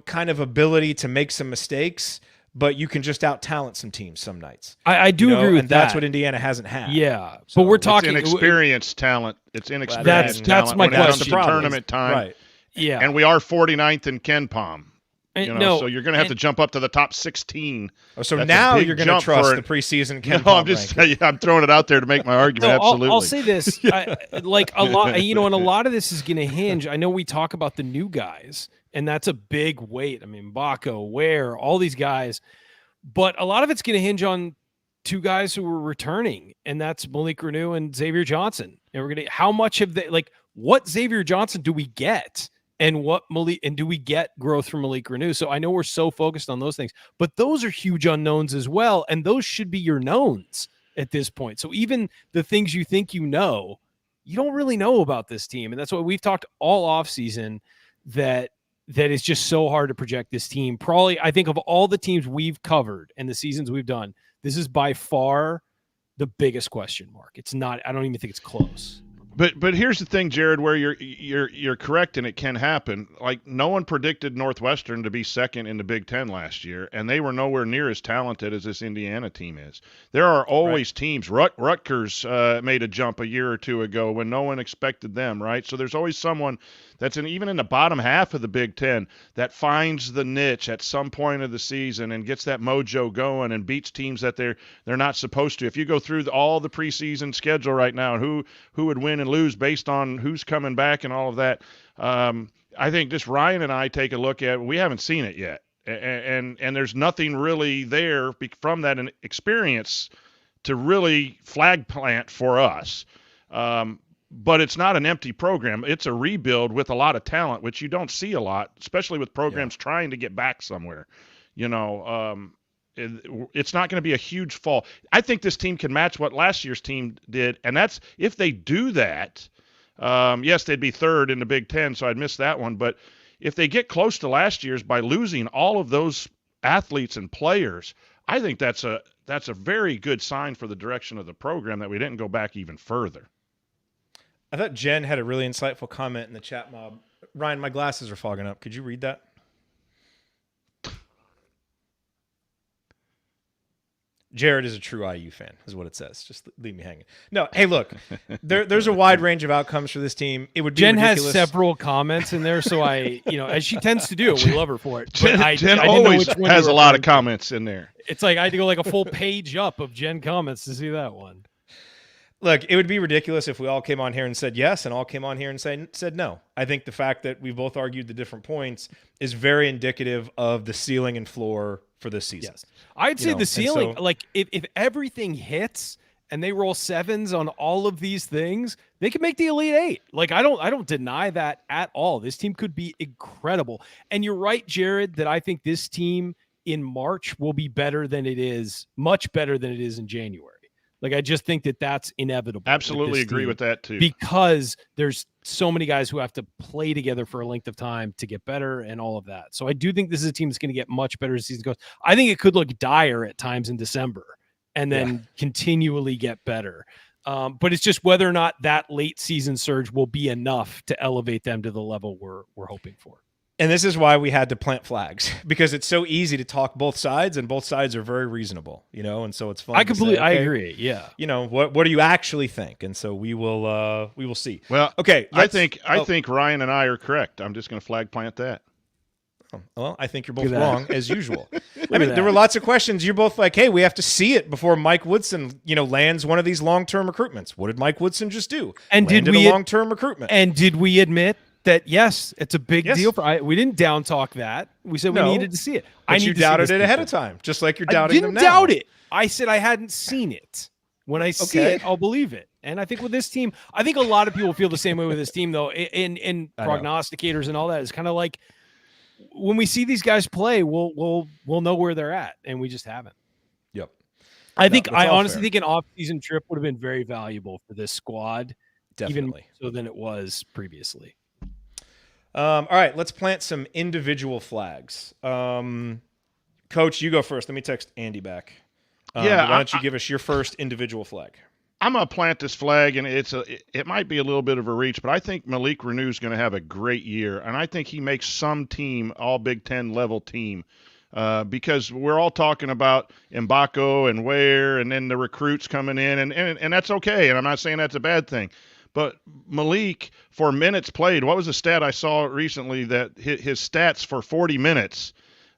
[SPEAKER 2] kind of ability to make some mistakes, but you can just out-talent some teams some nights.
[SPEAKER 8] I do agree with
[SPEAKER 2] and
[SPEAKER 8] that.
[SPEAKER 2] that's what Indiana hasn't had.
[SPEAKER 8] Yeah,
[SPEAKER 2] So
[SPEAKER 8] but we're
[SPEAKER 6] It's
[SPEAKER 8] talking
[SPEAKER 6] inexperienced talent. It's inexperienced
[SPEAKER 8] That's
[SPEAKER 6] talent
[SPEAKER 8] my
[SPEAKER 6] when it comes
[SPEAKER 8] question.
[SPEAKER 6] to tournament time.
[SPEAKER 2] Right.
[SPEAKER 8] Yeah,
[SPEAKER 6] And we are 49th in Ken Palm.
[SPEAKER 8] And
[SPEAKER 6] So you're going to have to jump up to the top 16.
[SPEAKER 2] Oh, so
[SPEAKER 6] That's a
[SPEAKER 2] now
[SPEAKER 6] big
[SPEAKER 2] you're going to
[SPEAKER 6] jump
[SPEAKER 2] trust
[SPEAKER 6] for
[SPEAKER 2] the
[SPEAKER 6] it.
[SPEAKER 2] preseason Ken
[SPEAKER 6] No,
[SPEAKER 2] Palm
[SPEAKER 6] I'm just
[SPEAKER 2] ranking.
[SPEAKER 6] I'm throwing it out there to make my argument.
[SPEAKER 8] No,
[SPEAKER 6] Absolutely.
[SPEAKER 8] I'll say this, like a lot, and a lot of this is going to hinge. I know we talk about the new guys, and that's a big weight. I mean, Baco, Ware, all these guys, but a lot of it's going to hinge on 2 guys who were returning, and that's Malik Renew and Xavier Johnson. And we're going to how much of the what Xavier Johnson do we get? And do we get growth from Malik Renew? So I know we're so focused on those things, but those are huge unknowns as well. And those should be your knowns at this point. So even the things you think you don't really know about this team. And that's why we've talked all offseason that is just so hard to project this team. Probably, I think of all the teams we've covered and the seasons we've done, this is by far the biggest question mark. It's not, I don't even think it's close.
[SPEAKER 6] But here's the thing, Jared, where you're correct, and it can happen. Like, no one predicted Northwestern to be second in the Big Ten last year, and they were nowhere near as talented as this Indiana team is. There are always teams. Rutgers made a jump a year or two ago when no one expected them, right? So there's always someone that's even in the bottom half of the Big Ten that finds the niche at some point of the season and gets that mojo going and beats teams that they're not supposed to. If you go through all the preseason schedule right now, who would win and lose based on who's coming back and all of that, I think just Ryan and I take a look at, we haven't seen it yet. And there's nothing really there from that experience to really flag plant for us. But it's not an empty program. It's a rebuild with a lot of talent, which you don't see a lot, especially with programs trying to get back somewhere. It's not going to be a huge fall. I think this team can match what last year's team did, and that's if they do that. Yes, they'd be third in the Big Ten, so I'd miss that one. But if they get close to last year's by losing all of those athletes and players, I think that's a very good sign for the direction of the program that we didn't go back even further.
[SPEAKER 2] I thought Jen had a really insightful comment in the chat mob. Ryan, my glasses are fogging up. Could you read that? Jared is a true IU fan, is what it says. Just leave me hanging. No, hey, look, there's a wide range of outcomes for this team. It would be
[SPEAKER 8] Jen
[SPEAKER 2] ridiculous.
[SPEAKER 8] has several comments in there, so as she tends to do, we love her for it. But
[SPEAKER 6] Jen
[SPEAKER 8] I didn't know
[SPEAKER 6] always
[SPEAKER 8] which one
[SPEAKER 6] has
[SPEAKER 8] you
[SPEAKER 6] a
[SPEAKER 8] were
[SPEAKER 6] lot of
[SPEAKER 8] referring to.
[SPEAKER 6] comments in there.
[SPEAKER 8] It's like I had to go like a full page up of Jen comments to see that one.
[SPEAKER 2] Look, it would be ridiculous if we all came on here and said yes and all came on here and said no. I think the fact that we both argued the different points is very indicative of the ceiling and floor for this season.
[SPEAKER 8] Yes. I'd say the ceiling,
[SPEAKER 2] so,
[SPEAKER 8] like if everything hits and they roll 7s on all of these things, they could make the Elite 8. Like I don't deny that at all. This team could be incredible. And you're right, Jared, that I think this team in March will be better than it is, much better than it is in January. Like, I just think that that's inevitable.
[SPEAKER 6] Absolutely agree with that too.
[SPEAKER 8] Because there's so many guys who have to play together for a length of time to get better and all of that. So I do think this is a team that's going to get much better as the season goes. I think it could look dire at times in December and then continually get better. But it's just whether or not that late season surge will be enough to elevate them to the level we're hoping for.
[SPEAKER 2] And this is why we had to plant flags, because it's so easy to talk both sides, and both sides are very reasonable, and so it's fun.
[SPEAKER 8] I agree. Yeah.
[SPEAKER 2] What do you actually think? And so we will see.
[SPEAKER 6] Well,
[SPEAKER 2] okay.
[SPEAKER 6] I think Ryan and I are correct. I'm just going to flag plant that.
[SPEAKER 2] Well, I think you're both wrong as usual. I mean, there were lots of questions. You're both like, hey, we have to see it before Mike Woodson, lands one of these long-term recruitments. What did Mike Woodson just do?
[SPEAKER 8] And
[SPEAKER 2] Landed a long-term recruitment.
[SPEAKER 8] And did we admit that, yes, it's a big deal we didn't down talk that. We said we needed to see it.
[SPEAKER 2] But you doubted it ahead of time, just like you're doubting them now.
[SPEAKER 8] I didn't doubt it. I said I hadn't seen it. When I see it, I'll believe it. And I think with this team, I think a lot of people feel the same way with this team, though. In prognosticators and all that, it's kind of like when we see these guys play, we'll know where they're at, and we just haven't.
[SPEAKER 2] Yep.
[SPEAKER 8] I honestly think an off-season trip would have been very valuable for this squad, even more so than it was previously.
[SPEAKER 2] All right, let's plant some individual flags. Coach, you go first. Let me text Andy back. Why don't you give us your first individual flag?
[SPEAKER 6] I'm going to plant this flag, and it might be a little bit of a reach, but I think Malik Reneau is going to have a great year, and I think he makes some team, all Big Ten level team, because we're all talking about Mbako and Ware, and then the recruits coming in, and that's okay, and I'm not saying that's a bad thing. But Malik, for minutes played, what was the stat I saw recently that his stats for 40 minutes?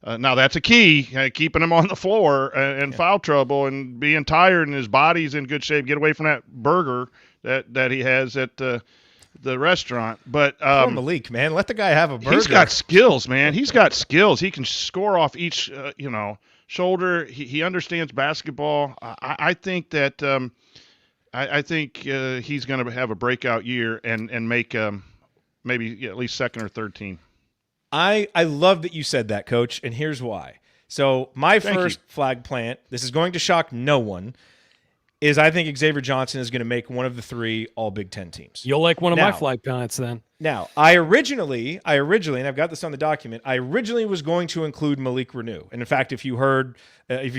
[SPEAKER 6] Now, that's a key, keeping him on the floor and foul trouble and being tired and his body's in good shape. Get away from that burger that he has at the restaurant. But
[SPEAKER 2] poor Malik, man, let the guy have a burger.
[SPEAKER 6] He's got skills, man. He's got skills. He can score off each, shoulder. He understands basketball. I think that I think he's going to have a breakout year and make maybe at least second or third team.
[SPEAKER 2] I love that you said that, Coach, and here's why. So my first flag plant, this is going to shock no one, is I think Xavier Johnson is going to make one of the 3 all Big Ten teams.
[SPEAKER 8] You'll like one of my flag plants then.
[SPEAKER 2] Now, I originally, and I've got this on the document, I originally was going to include Malik Reneau. And in fact, if you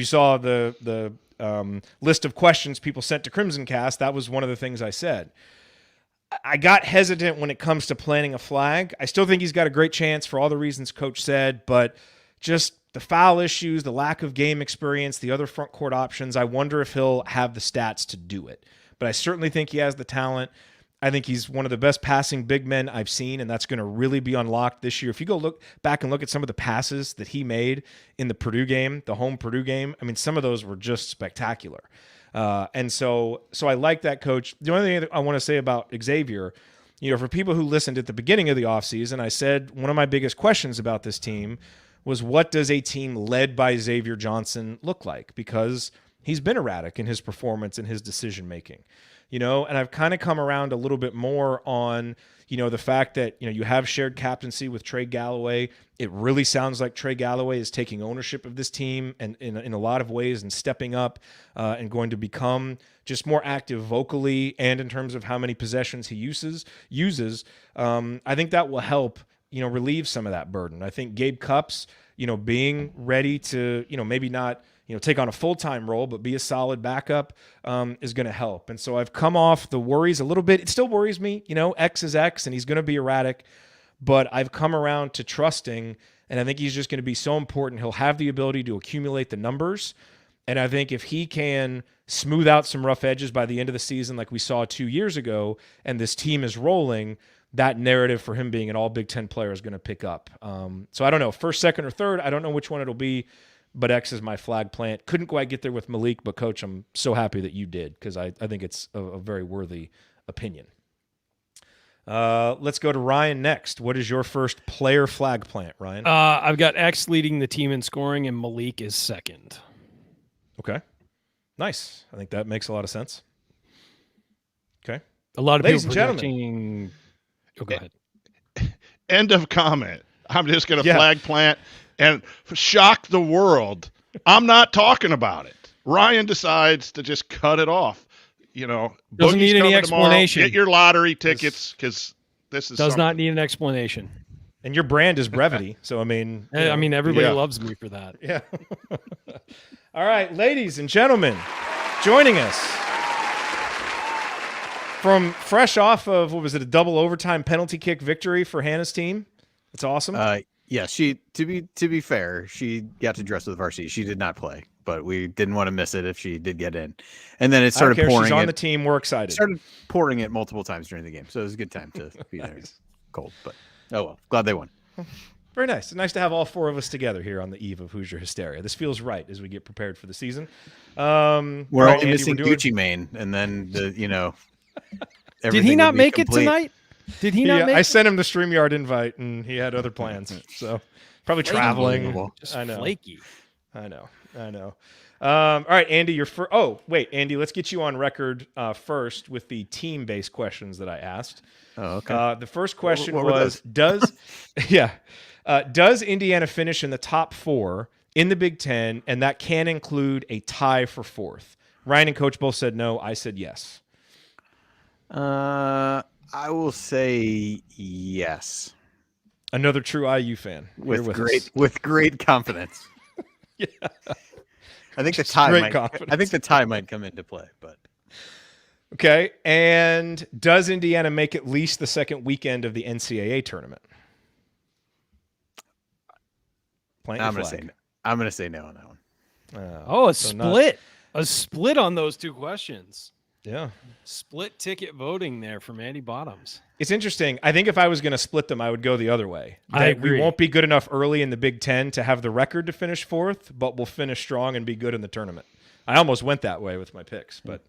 [SPEAKER 2] saw the list of questions people sent to Crimson Cast, that was one of the things I said. I got hesitant when it comes to planting a flag. I still think he's got a great chance for all the reasons Coach said, but just the foul issues, the lack of game experience, the other front court options, I wonder if he'll have the stats to do it. But I certainly think he has the talent. I think he's one of the best passing big men I've seen, and that's going to really be unlocked this year. If you go look back and look at some of the passes that he made in the Purdue game, the home Purdue game, I mean, some of those were just spectacular. And so I like that, Coach. The only thing I want to say about Xavier, for people who listened at the beginning of the offseason, I said one of my biggest questions about this team was, what does a team led by Xavier Johnson look like? Because he's been erratic in his performance and his decision-making, and I've kind of come around a little bit more on, the fact that, you have shared captaincy with Trey Galloway. It really sounds like Trey Galloway is taking ownership of this team and in a lot of ways and stepping up and going to become just more active vocally and in terms of how many possessions he uses. I think that will help, relieve some of that burden. I think Gabe Cupps, being ready to, maybe not, take on a full-time role, but be a solid backup is going to help. And so I've come off the worries a little bit. It still worries me, X is X and he's going to be erratic, but I've come around to trusting, and I think he's just going to be so important. He'll have the ability to accumulate the numbers. And I think if he can smooth out some rough edges by the end of the season, like we saw 2 years ago, and this team is rolling, that narrative for him being an all Big Ten player is going to pick up. So I don't know, first, second, or third. I don't know which one it'll be. But X is my flag plant. Couldn't quite get there with Malik, but Coach, I'm so happy that you did, because I think it's a very worthy opinion. Let's go to Ryan next. What is your first player flag plant, Ryan?
[SPEAKER 8] I've got X leading the team in scoring, and Malik is second.
[SPEAKER 2] Okay. Nice. I think that makes a lot of sense. Okay.
[SPEAKER 8] A lot of
[SPEAKER 2] Ladies
[SPEAKER 8] people
[SPEAKER 2] and
[SPEAKER 8] projecting. Oh, go ahead.
[SPEAKER 6] End of comment. I'm just going to flag plant and shock the world. I'm not talking about it. Ryan decides to just cut it off.
[SPEAKER 8] Doesn't
[SPEAKER 6] Boogie's
[SPEAKER 8] need any
[SPEAKER 6] coming
[SPEAKER 8] explanation.
[SPEAKER 6] Tomorrow. Get your lottery tickets because this is
[SPEAKER 8] does not
[SPEAKER 6] something.
[SPEAKER 8] need an explanation.
[SPEAKER 2] And your brand is brevity, so I mean,
[SPEAKER 8] everybody loves me for that.
[SPEAKER 2] Yeah. All right, ladies and gentlemen, joining us from fresh off of a double overtime penalty kick victory for Hannah's team. It's awesome.
[SPEAKER 11] Yeah, she to be fair, she got to dress with varsity. She did not play, but we didn't want to miss it if she did get in. And then it started pouring.
[SPEAKER 2] She's on the team. We're excited.
[SPEAKER 11] Started pouring it multiple times during the game, so it was a good time to be there. Cold, but oh well. Glad they won.
[SPEAKER 2] Very nice. Nice to have all four of us together here on the eve of Hoosier Hysteria. This feels right as we get prepared for the season.
[SPEAKER 11] We're only missing Gucci Mane, and then
[SPEAKER 8] Did he not make it tonight? Did he not?
[SPEAKER 2] I sent him the StreamYard invite, and he had other plans. So probably traveling.
[SPEAKER 8] Just
[SPEAKER 2] I know.
[SPEAKER 8] Flaky.
[SPEAKER 2] I know. All right, Andy, you're first. Oh, wait, Andy, let's get you on record first with the team-based questions that I asked.
[SPEAKER 11] Oh, okay.
[SPEAKER 2] The first question was, does Indiana finish in the top 4 in the Big Ten, and that can include a tie for 4th? Ryan and Coach both said no. I said yes.
[SPEAKER 11] I will say yes.
[SPEAKER 2] Another true IU fan.
[SPEAKER 11] With great confidence.
[SPEAKER 2] Yeah.
[SPEAKER 11] I think the tie might come into play, but
[SPEAKER 2] okay. And does Indiana make at least the second weekend of the NCAA tournament?
[SPEAKER 11] I'm going to say no on that one.
[SPEAKER 8] Split. A split on those two questions.
[SPEAKER 2] Yeah.
[SPEAKER 8] Split ticket voting there from Andy Bottoms.
[SPEAKER 2] It's interesting. I think if I was going to split them, I would go the other way.
[SPEAKER 8] I agree.
[SPEAKER 2] We won't be good enough early in the Big Ten to have the record to finish 4th, but we'll finish strong and be good in the tournament. I almost went that way with my picks, but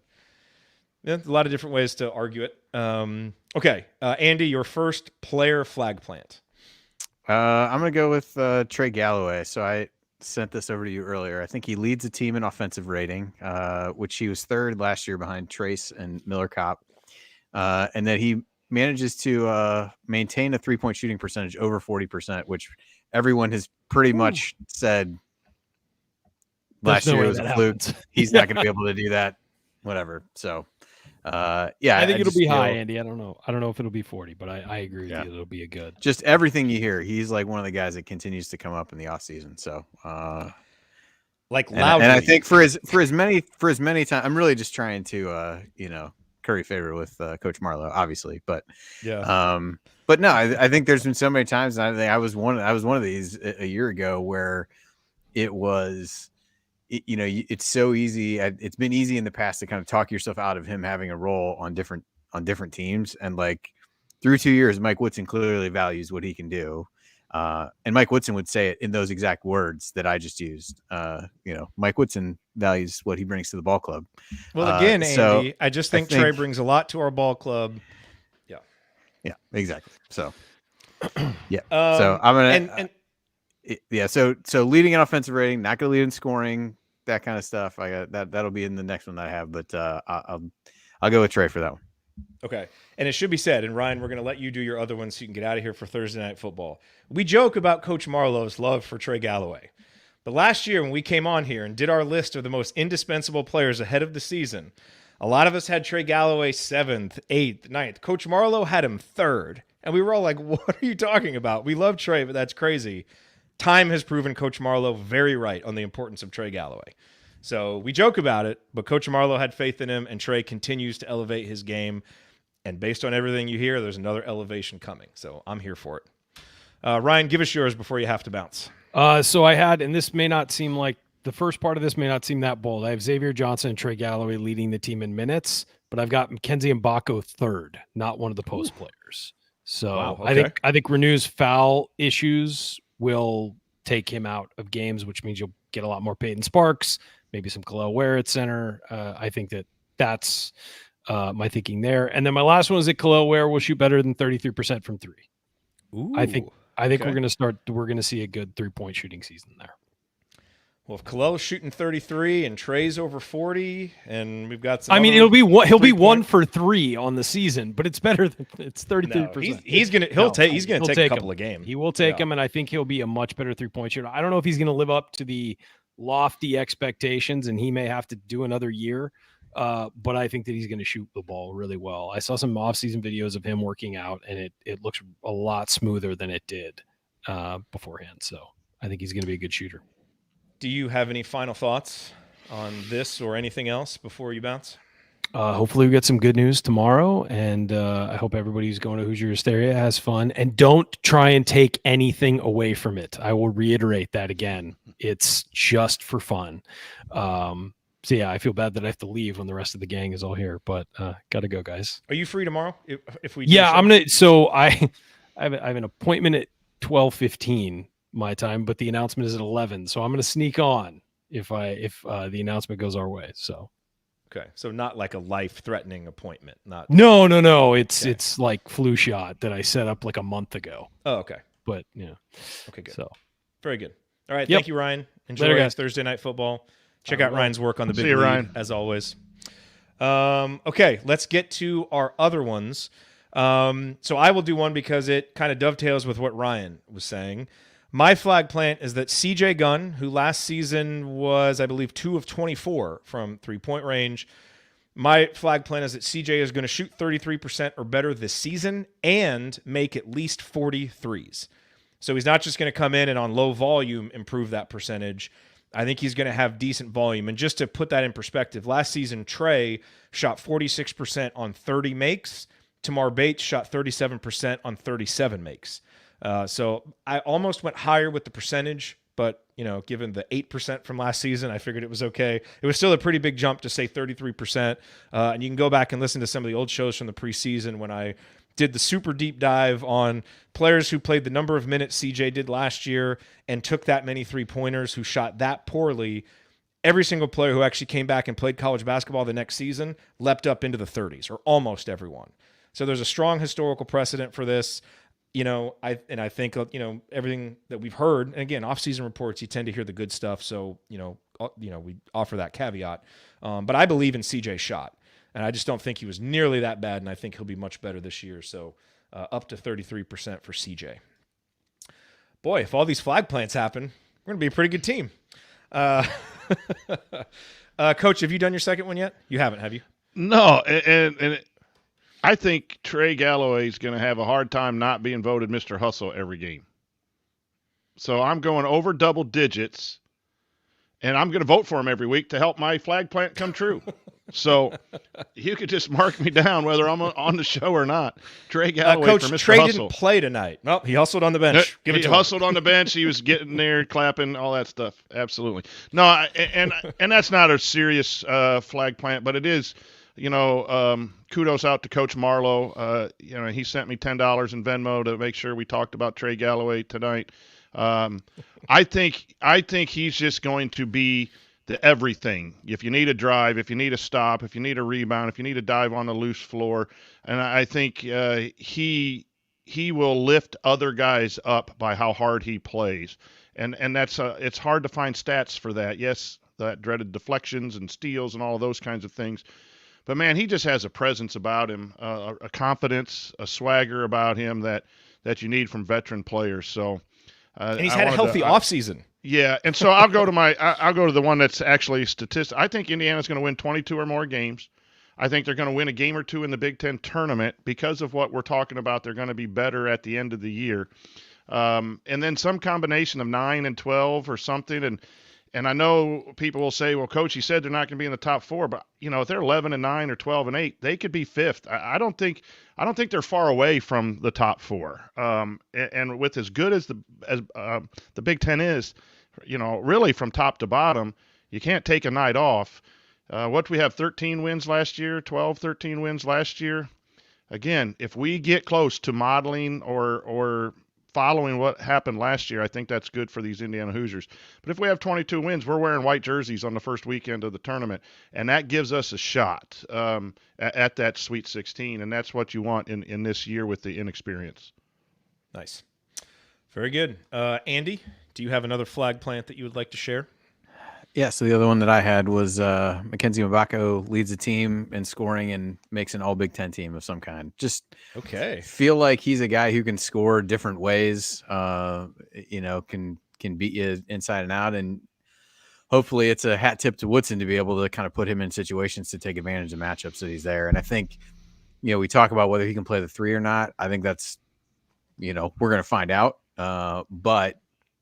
[SPEAKER 2] a lot of different ways to argue it. Okay. Andy, your first player flag plant.
[SPEAKER 11] I'm going to go with Trey Galloway. So I sent this over to you earlier. I think he leads the team in offensive rating, which he was 3rd last year behind Trace and Miller Kopp. And that he manages to maintain a 3-point shooting percentage over 40%, which everyone has pretty much said last year was a fluke. He's not going to be able to do that. Whatever. So, I
[SPEAKER 8] think it'll be high, Andy. I don't know if it'll be 40, but I agree with you. It'll be a good.
[SPEAKER 11] Just everything you hear, he's like one of the guys that continues to come up in the off season. So,
[SPEAKER 2] loudly.
[SPEAKER 11] And I think for as many times, I'm really just trying to, curry favor with Coach Marlowe, obviously, but but no, I think there's been so many times, and I think I was one of these a year ago where it was. It's so easy. It's been easy in the past to kind of talk yourself out of him having a role on different teams. And like through 2 years, Mike Woodson clearly values what he can do. And Mike Woodson would say it in those exact words that I just used. Mike Woodson values what he brings to the ball club.
[SPEAKER 2] Well, again, Andy, I just think Trey brings a lot to our ball club. Yeah.
[SPEAKER 11] Yeah, exactly. So, yeah. So I'm going to, so leading in offensive rating, not going to lead in scoring, that kind of stuff. I got that'll be in the next one that I have, but I'll go with Trey for that one.
[SPEAKER 2] Okay. And it should be said, and Ryan, we're going to let you do your other ones so you can get out of here for Thursday Night Football. We joke about Coach Marlowe's love for Trey Galloway. But last year when we came on here and did our list of the most indispensable players ahead of the season, a lot of us had Trey Galloway 7th, 8th, 9th. Coach Marlowe had him 3rd. And we were all like, what are you talking about? We love Trey, but that's crazy. Time has proven Coach Marlowe very right on the importance of Trey Galloway. So we joke about it, but Coach Marlowe had faith in him, and Trey continues to elevate his game. And based on everything you hear, there's another elevation coming. So I'm here for it. Ryan, give us yours before you have to bounce.
[SPEAKER 8] So I had, and this may not seem like, the first part of this may not seem that bold. I have Xavier Johnson and Trey Galloway leading the team in minutes, but I've got Mackenzie Mbako 3rd, not one of the post players. So
[SPEAKER 2] wow, okay.
[SPEAKER 8] I think Renew's foul issues will take him out of games, which means you'll get a lot more Peyton Sparks, maybe some Khalil Ware at center. I think that's my thinking there. And then my last one is that Khalil Ware will shoot better than 33% from 3.
[SPEAKER 2] Ooh,
[SPEAKER 8] I think
[SPEAKER 2] okay.
[SPEAKER 8] we're going to see a good 3-point shooting season there.
[SPEAKER 2] Well, if Khalil's shooting 33 and Trey's over 40, and we've got some.
[SPEAKER 8] I mean, he'll be 1 for 3 on the season, but it's better than it's 33%.
[SPEAKER 2] No, he's gonna take a couple of games.
[SPEAKER 8] He will take him, and I think he'll be a much better 3-point shooter. I don't know if he's going to live up to the lofty expectations, and he may have to do another year. But I think that he's going to shoot the ball really well. I saw some off-season videos of him working out, and it looks a lot smoother than it did beforehand. So I think he's going to be a good shooter.
[SPEAKER 2] Do you have any final thoughts on this or anything else before you bounce?
[SPEAKER 8] Hopefully we get some good news tomorrow, and I hope everybody who's going to Hoosier Hysteria has fun. And don't try and take anything away from it. I will reiterate that again. It's just for fun. So yeah, I feel bad that I have to leave when the rest of the gang is all here, but got to go, guys.
[SPEAKER 2] Are you free tomorrow? If we
[SPEAKER 8] yeah, I'm gonna. So I have an appointment at 12:15 my time, but the announcement is at 11. So I'm gonna sneak on if the announcement goes our way. So.
[SPEAKER 2] Okay, so not like a life-threatening appointment, not.
[SPEAKER 8] No. It's like flu shot that I set up like a month ago.
[SPEAKER 2] Oh, okay.
[SPEAKER 8] But yeah.
[SPEAKER 2] Okay, good.
[SPEAKER 8] So
[SPEAKER 2] very good. All right, thank you, Ryan. Enjoy
[SPEAKER 8] Later, guys.
[SPEAKER 2] Thursday Night Football. Check out Ryan's work on the Big
[SPEAKER 6] See you,
[SPEAKER 2] League,
[SPEAKER 6] Ryan.
[SPEAKER 2] as always. Okay, let's get to our other ones. So I will do one because it kind of dovetails with what Ryan was saying. My flag plant is that CJ Gunn, who last season was, I believe, 2 of 24 from three-point range, my flag plant is that CJ is going to shoot 33% or better this season and make at least 40 threes. So he's not just going to come in and on low volume improve that percentage. I think he's going to have decent volume. And just to put that in perspective, last season, Trey shot 46% on 30 makes. Tamar Bates shot 37% on 37 makes. So I almost went higher with the percentage, but, given the 8% from last season, I figured it was okay. It was still a pretty big jump to say 33%. And you can go back and listen to some of the old shows from the preseason when I did the super deep dive on players who played the number of minutes CJ did last year and took that many three-pointers who shot that poorly. Every single player who actually came back and played college basketball the next season leapt up into the 30s, or almost everyone. So there's a strong historical precedent for this. I think, everything that we've heard, and again, off-season reports, you tend to hear the good stuff. So, we offer that caveat. But I believe in CJ's shot, and I just don't think he was nearly that bad. And I think he'll be much better this year. So up to 33% for CJ. Boy, if all these flag plants happen, we're going to be a pretty good team. Coach, have you done your second one yet? You haven't, have you?
[SPEAKER 6] No. And I think Trey Galloway is going to have a hard time not being voted Mr. Hustle every game. So I'm going over double digits, and I'm going to vote for him every week to help my flag plant come true. So you could just mark me down whether I'm on the show or not. Trey Galloway
[SPEAKER 2] Coach,
[SPEAKER 6] for Mr.
[SPEAKER 2] Trey
[SPEAKER 6] Hustle.
[SPEAKER 2] didn't play tonight. Well, he hustled on the bench.
[SPEAKER 6] He hustled on the bench. He was getting there, clapping, all that stuff. Absolutely. No, and that's not a serious flag plant, but it is. Kudos out to Coach Marlowe. He sent me $10 in Venmo to make sure we talked about Trey Galloway tonight. I think he's just going to be the everything. If you need a drive, if you need a stop, if you need a rebound, if you need a dive on the loose floor, and I think he will lift other guys up by how hard he plays. And that's it's hard to find stats for that. Yes, that dreaded deflections and steals and all of those kinds of things. But, man, he just has a presence about him, a confidence, a swagger about him that you need from veteran players. So,
[SPEAKER 2] and he's had a healthy offseason.
[SPEAKER 6] Yeah, and so I'll go to the one that's actually statistic. I think Indiana's going to win 22 or more games. I think they're going to win a game or two in the Big Ten tournament because of what we're talking about. They're going to be better at the end of the year, and then some combination of 9 and 12 or something. And I know people will say, well, Coach, he said they're not going to be in the top 4, but if they're 11 and 9 or 12 and 8, they could be 5th. I don't think they're far away from the top 4. And with as good as the Big Ten is, really from top to bottom, you can't take a night off. What do we have? 13 wins last year, 13 wins last year. Again, if we get close to modeling or following what happened last year, I think that's good for these Indiana Hoosiers. But if we have 22 wins, we're wearing white jerseys on the first weekend of the tournament, and that gives us a shot at that Sweet 16, and that's what you want in this year with the inexperience.
[SPEAKER 2] Nice. Very good. Andy, do you have another flag plant that you would like to share?
[SPEAKER 11] Yeah, so the other one that I had was Mackenzie Mbako leads the team in scoring and makes an all Big Ten team of some kind. Just feel like he's a guy who can score different ways, can beat you inside and out. And hopefully it's a hat tip to Woodson to be able to kind of put him in situations to take advantage of matchups that he's there. And I think, we talk about whether he can play the 3 or not. I think that's, we're going to find out. But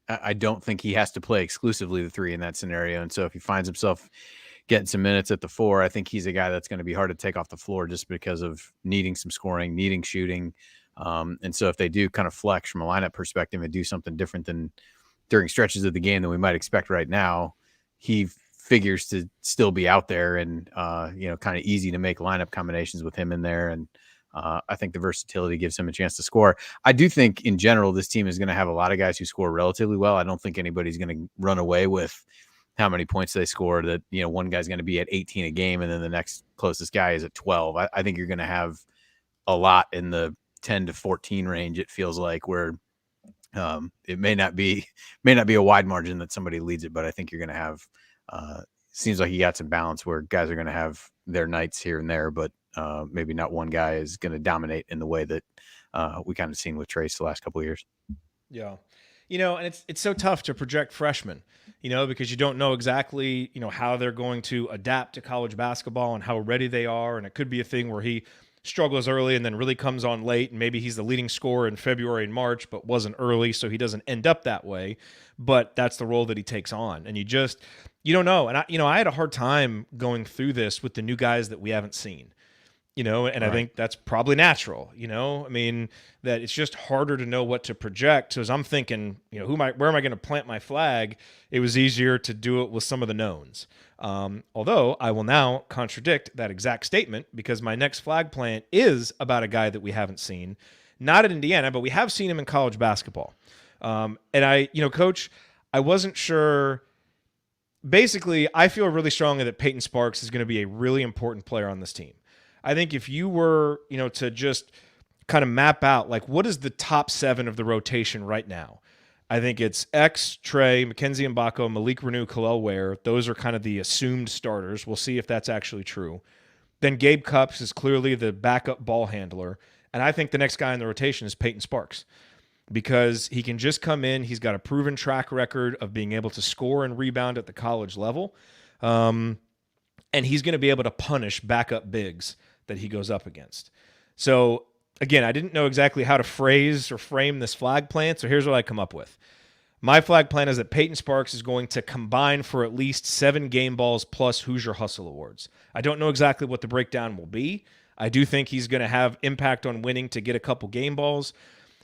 [SPEAKER 11] I don't think he has to play exclusively the 3 in that scenario. And so if he finds himself getting some minutes at the 4, I think he's a guy that's going to be hard to take off the floor just because of needing some scoring, needing shooting. And so if they do kind of flex from a lineup perspective and do something different than during stretches of the game than we might expect right now, he figures to still be out there and, kind of easy to make lineup combinations with him in there. And I think the versatility gives him a chance to score. I do think in general, this team is going to have a lot of guys who score relatively well. I don't think anybody's going to run away with how many points they score, that, one guy's going to be at 18 a game and then the next closest guy is at 12. I think you're going to have a lot in the 10 to 14 range. It feels like, where it may not be a wide margin that somebody leads it, but I think you're going to have, seems like you got some balance where guys are going to have their nights here and there, but maybe not one guy is going to dominate in the way that we kind of seen with Trace the last couple of years.
[SPEAKER 2] Yeah. And it's so tough to project freshmen, because you don't know exactly, how they're going to adapt to college basketball and how ready they are. And it could be a thing where he struggles early and then really comes on late, and maybe he's the leading scorer in February and March, but wasn't early, so he doesn't end up that way. But that's the role that he takes on. And you don't know. And I had a hard time going through this with the new guys that we haven't seen. And right. I think that's probably natural, that it's just harder to know what to project. So as I'm thinking, where am I going to plant my flag? It was easier to do it with some of the knowns. Although I will now contradict that exact statement, because my next flag plant is about a guy that we haven't seen, not at Indiana, but we have seen him in college basketball. And Coach, I wasn't sure. Basically, I feel really strongly that Peyton Sparks is going to be a really important player on this team. I think if you were, to just kind of map out, like, what is the top 7 of the rotation right now? I think it's X, Trey, Mackenzie Mbako, Malik Renew, Kalel Ware. Those are kind of the assumed starters. We'll see if that's actually true. Then Gabe Cupps is clearly the backup ball handler. And I think the next guy in the rotation is Peyton Sparks, because he can just come in. He's got a proven track record of being able to score and rebound at the college level. And he's going to be able to punish backup bigs that he goes up against. So again, I didn't know exactly how to phrase or frame this flag plant, so here's what I come up with. My flag plan is that Peyton Sparks is going to combine for at least 7 game balls plus Hoosier Hustle Awards. I don't know exactly what the breakdown will be. I do think he's going to have impact on winning to get a couple game balls,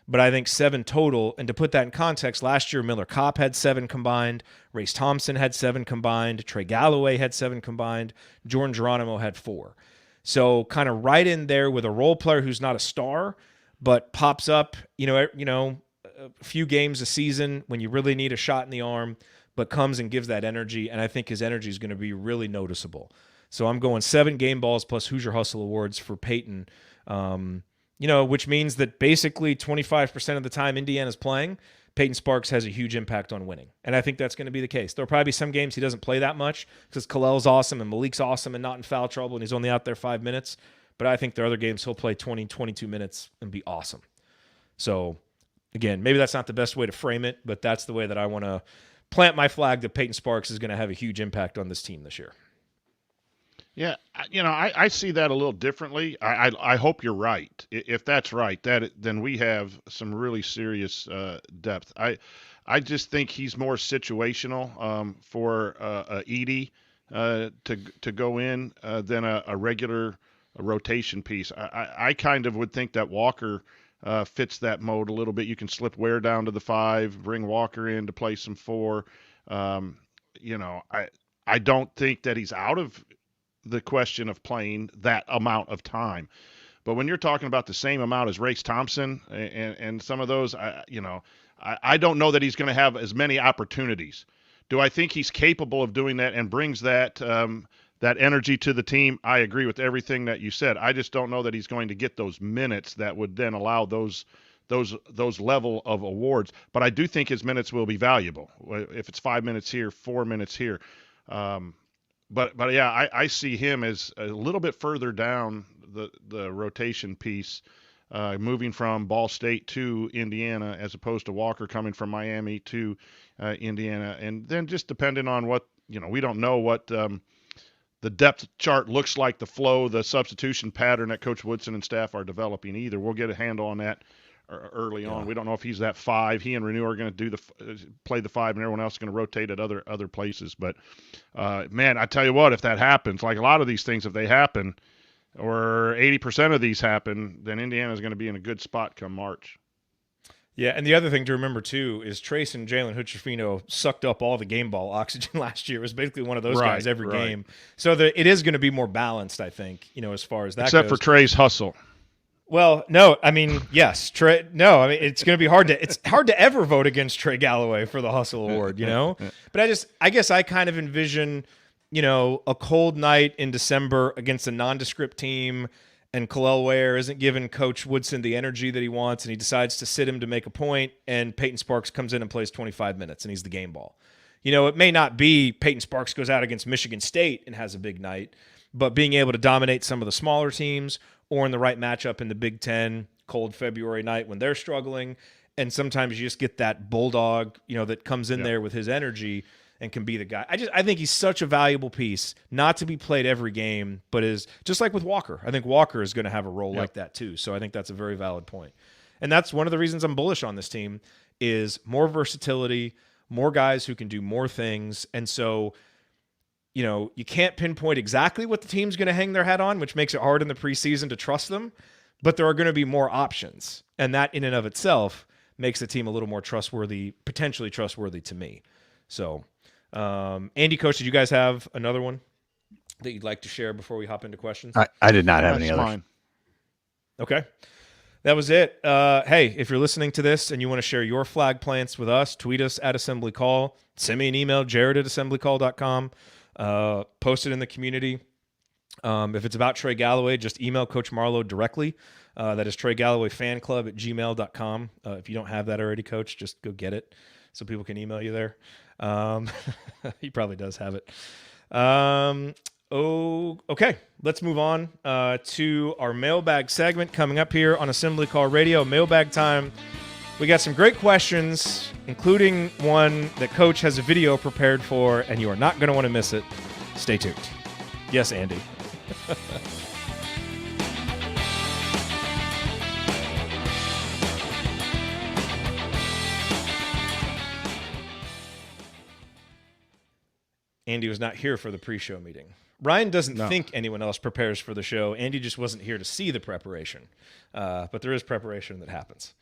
[SPEAKER 2] but I think 7 total. And to put that in context, last year Miller Kopp had 7 combined, Race Thompson had 7 combined, Trey Galloway had 7 combined, Jordan Geronimo had 4. So kind of right in there with a role player who's not a star, but pops up, a few games a season when you really need a shot in the arm, but comes and gives that energy. And I think his energy is going to be really noticeable. So I'm going 7 game balls plus Hoosier Hustle Awards for Peyton, which means that basically 25% of the time Indiana's playing, Peyton Sparks has a huge impact on winning. And I think that's going to be the case. There'll probably be some games he doesn't play that much because Kalel's awesome and Malik's awesome and not in foul trouble and he's only out there 5 minutes. But I think there are other games he'll play 20, 22 minutes and be awesome. So, again, maybe that's not the best way to frame it, but that's the way that I want to plant my flag that Peyton Sparks is going to have a huge impact on this team this year.
[SPEAKER 6] Yeah, I see that a little differently. I hope you're right. If that's right, then we have some really serious depth. I just think he's more situational for Edey to go in than a regular rotation piece. I kind of would think that Walker fits that mode a little bit. You can slip Ware down to the 5, bring Walker in to play some 4. I don't think that he's out of the question of playing that amount of time. But when you're talking about the same amount as Race Thompson and some of those, I don't know that he's going to have as many opportunities. Do I think he's capable of doing that and brings that that energy to the team? I agree with everything that you said. I just don't know that he's going to get those minutes that would then allow those level of awards. But I do think his minutes will be valuable. If it's 5 minutes here, 4 minutes here. But yeah, I see him as a little bit further down the rotation piece, moving from Ball State to Indiana, as opposed to Walker coming from Miami to Indiana, and then just depending on what we don't know what the depth chart looks like, the flow, the substitution pattern that Coach Woodson and staff are developing either. We'll get a handle on that early on. We don't know if he's that 5. He and Renew are going to play the 5, and everyone else is going to rotate at other places. But man, I tell you what, if that happens, like a lot of these things, if they happen, or 80% of these happen, then Indiana is going to be in a good spot come March.
[SPEAKER 2] Yeah, and the other thing to remember, too, is Trace and Jalen Hood-Schifino sucked up all the game ball oxygen last year. It was basically one of those guys every game. So it is going to be more balanced, I think, as far as that
[SPEAKER 6] Except
[SPEAKER 2] goes.
[SPEAKER 6] for Trey's hustle.
[SPEAKER 2] Well, no, I mean, yes. It's going to be hard to ever vote against Trey Galloway for the Hustle Award, But I guess I kind of envision, a cold night in December against a nondescript team, and Kalel Ware isn't giving Coach Woodson the energy that he wants, and he decides to sit him to make a point, and Peyton Sparks comes in and plays 25 minutes, and he's the game ball. It may not be Peyton Sparks goes out against Michigan State and has a big night, but being able to dominate some of the smaller teams or in the right matchup in the Big Ten, cold February night when they're struggling, and sometimes you just get that bulldog, that comes in there with his energy and can be the guy. I think he's such a valuable piece, not to be played every game, but is just like with Walker. I think Walker is going to have a role like that too. So I think that's a very valid point. And that's one of the reasons I'm bullish on this team is more versatility, more guys who can do more things. And so, you can't pinpoint exactly what the team's going to hang their hat on, which makes it hard in the preseason to trust them, but there are going to be more options. And that in and of itself makes the team a little more trustworthy, potentially trustworthy to me. So, Andy, Coach, did you guys have another one that you'd like to share before we hop into questions?
[SPEAKER 11] I did not have any others.
[SPEAKER 2] Okay. That was it. Hey, if you're listening to this and you want to share your flag plants with us, tweet us at Assembly Call. Send me an email, jared@assemblycall.com. Post it in the community. If it's about Trey Galloway, just email Coach Marlowe directly. That is TreyGallowayFanClub@gmail.com. If you don't have that already, Coach, just go get it so people can email you there. He probably does have it. Okay. Let's move on to our mailbag segment coming up here on Assembly Call Radio. Mailbag time. We got some great questions, including one that Coach has a video prepared for, and you are not going to want to miss it. Stay tuned. Yes, Andy. Andy was not here for the pre-show meeting. Ryan doesn't think anyone else prepares for the show. Andy just wasn't here to see the preparation. But there is preparation that happens.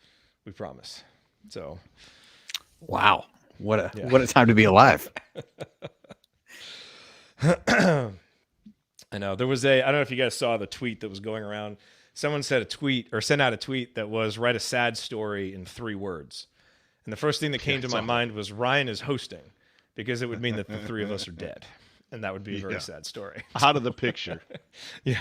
[SPEAKER 2] We promise. So,
[SPEAKER 11] wow. What a time to be alive.
[SPEAKER 2] I know. There was I don't know if you guys saw the tweet that was going around. Someone sent out a tweet that was write a sad story in 3 words. And the first thing that came to my mind was Ryan is hosting, because it would mean that the 3 of us are dead. And that would be a very sad story.
[SPEAKER 6] Out of the picture.
[SPEAKER 2] Yeah.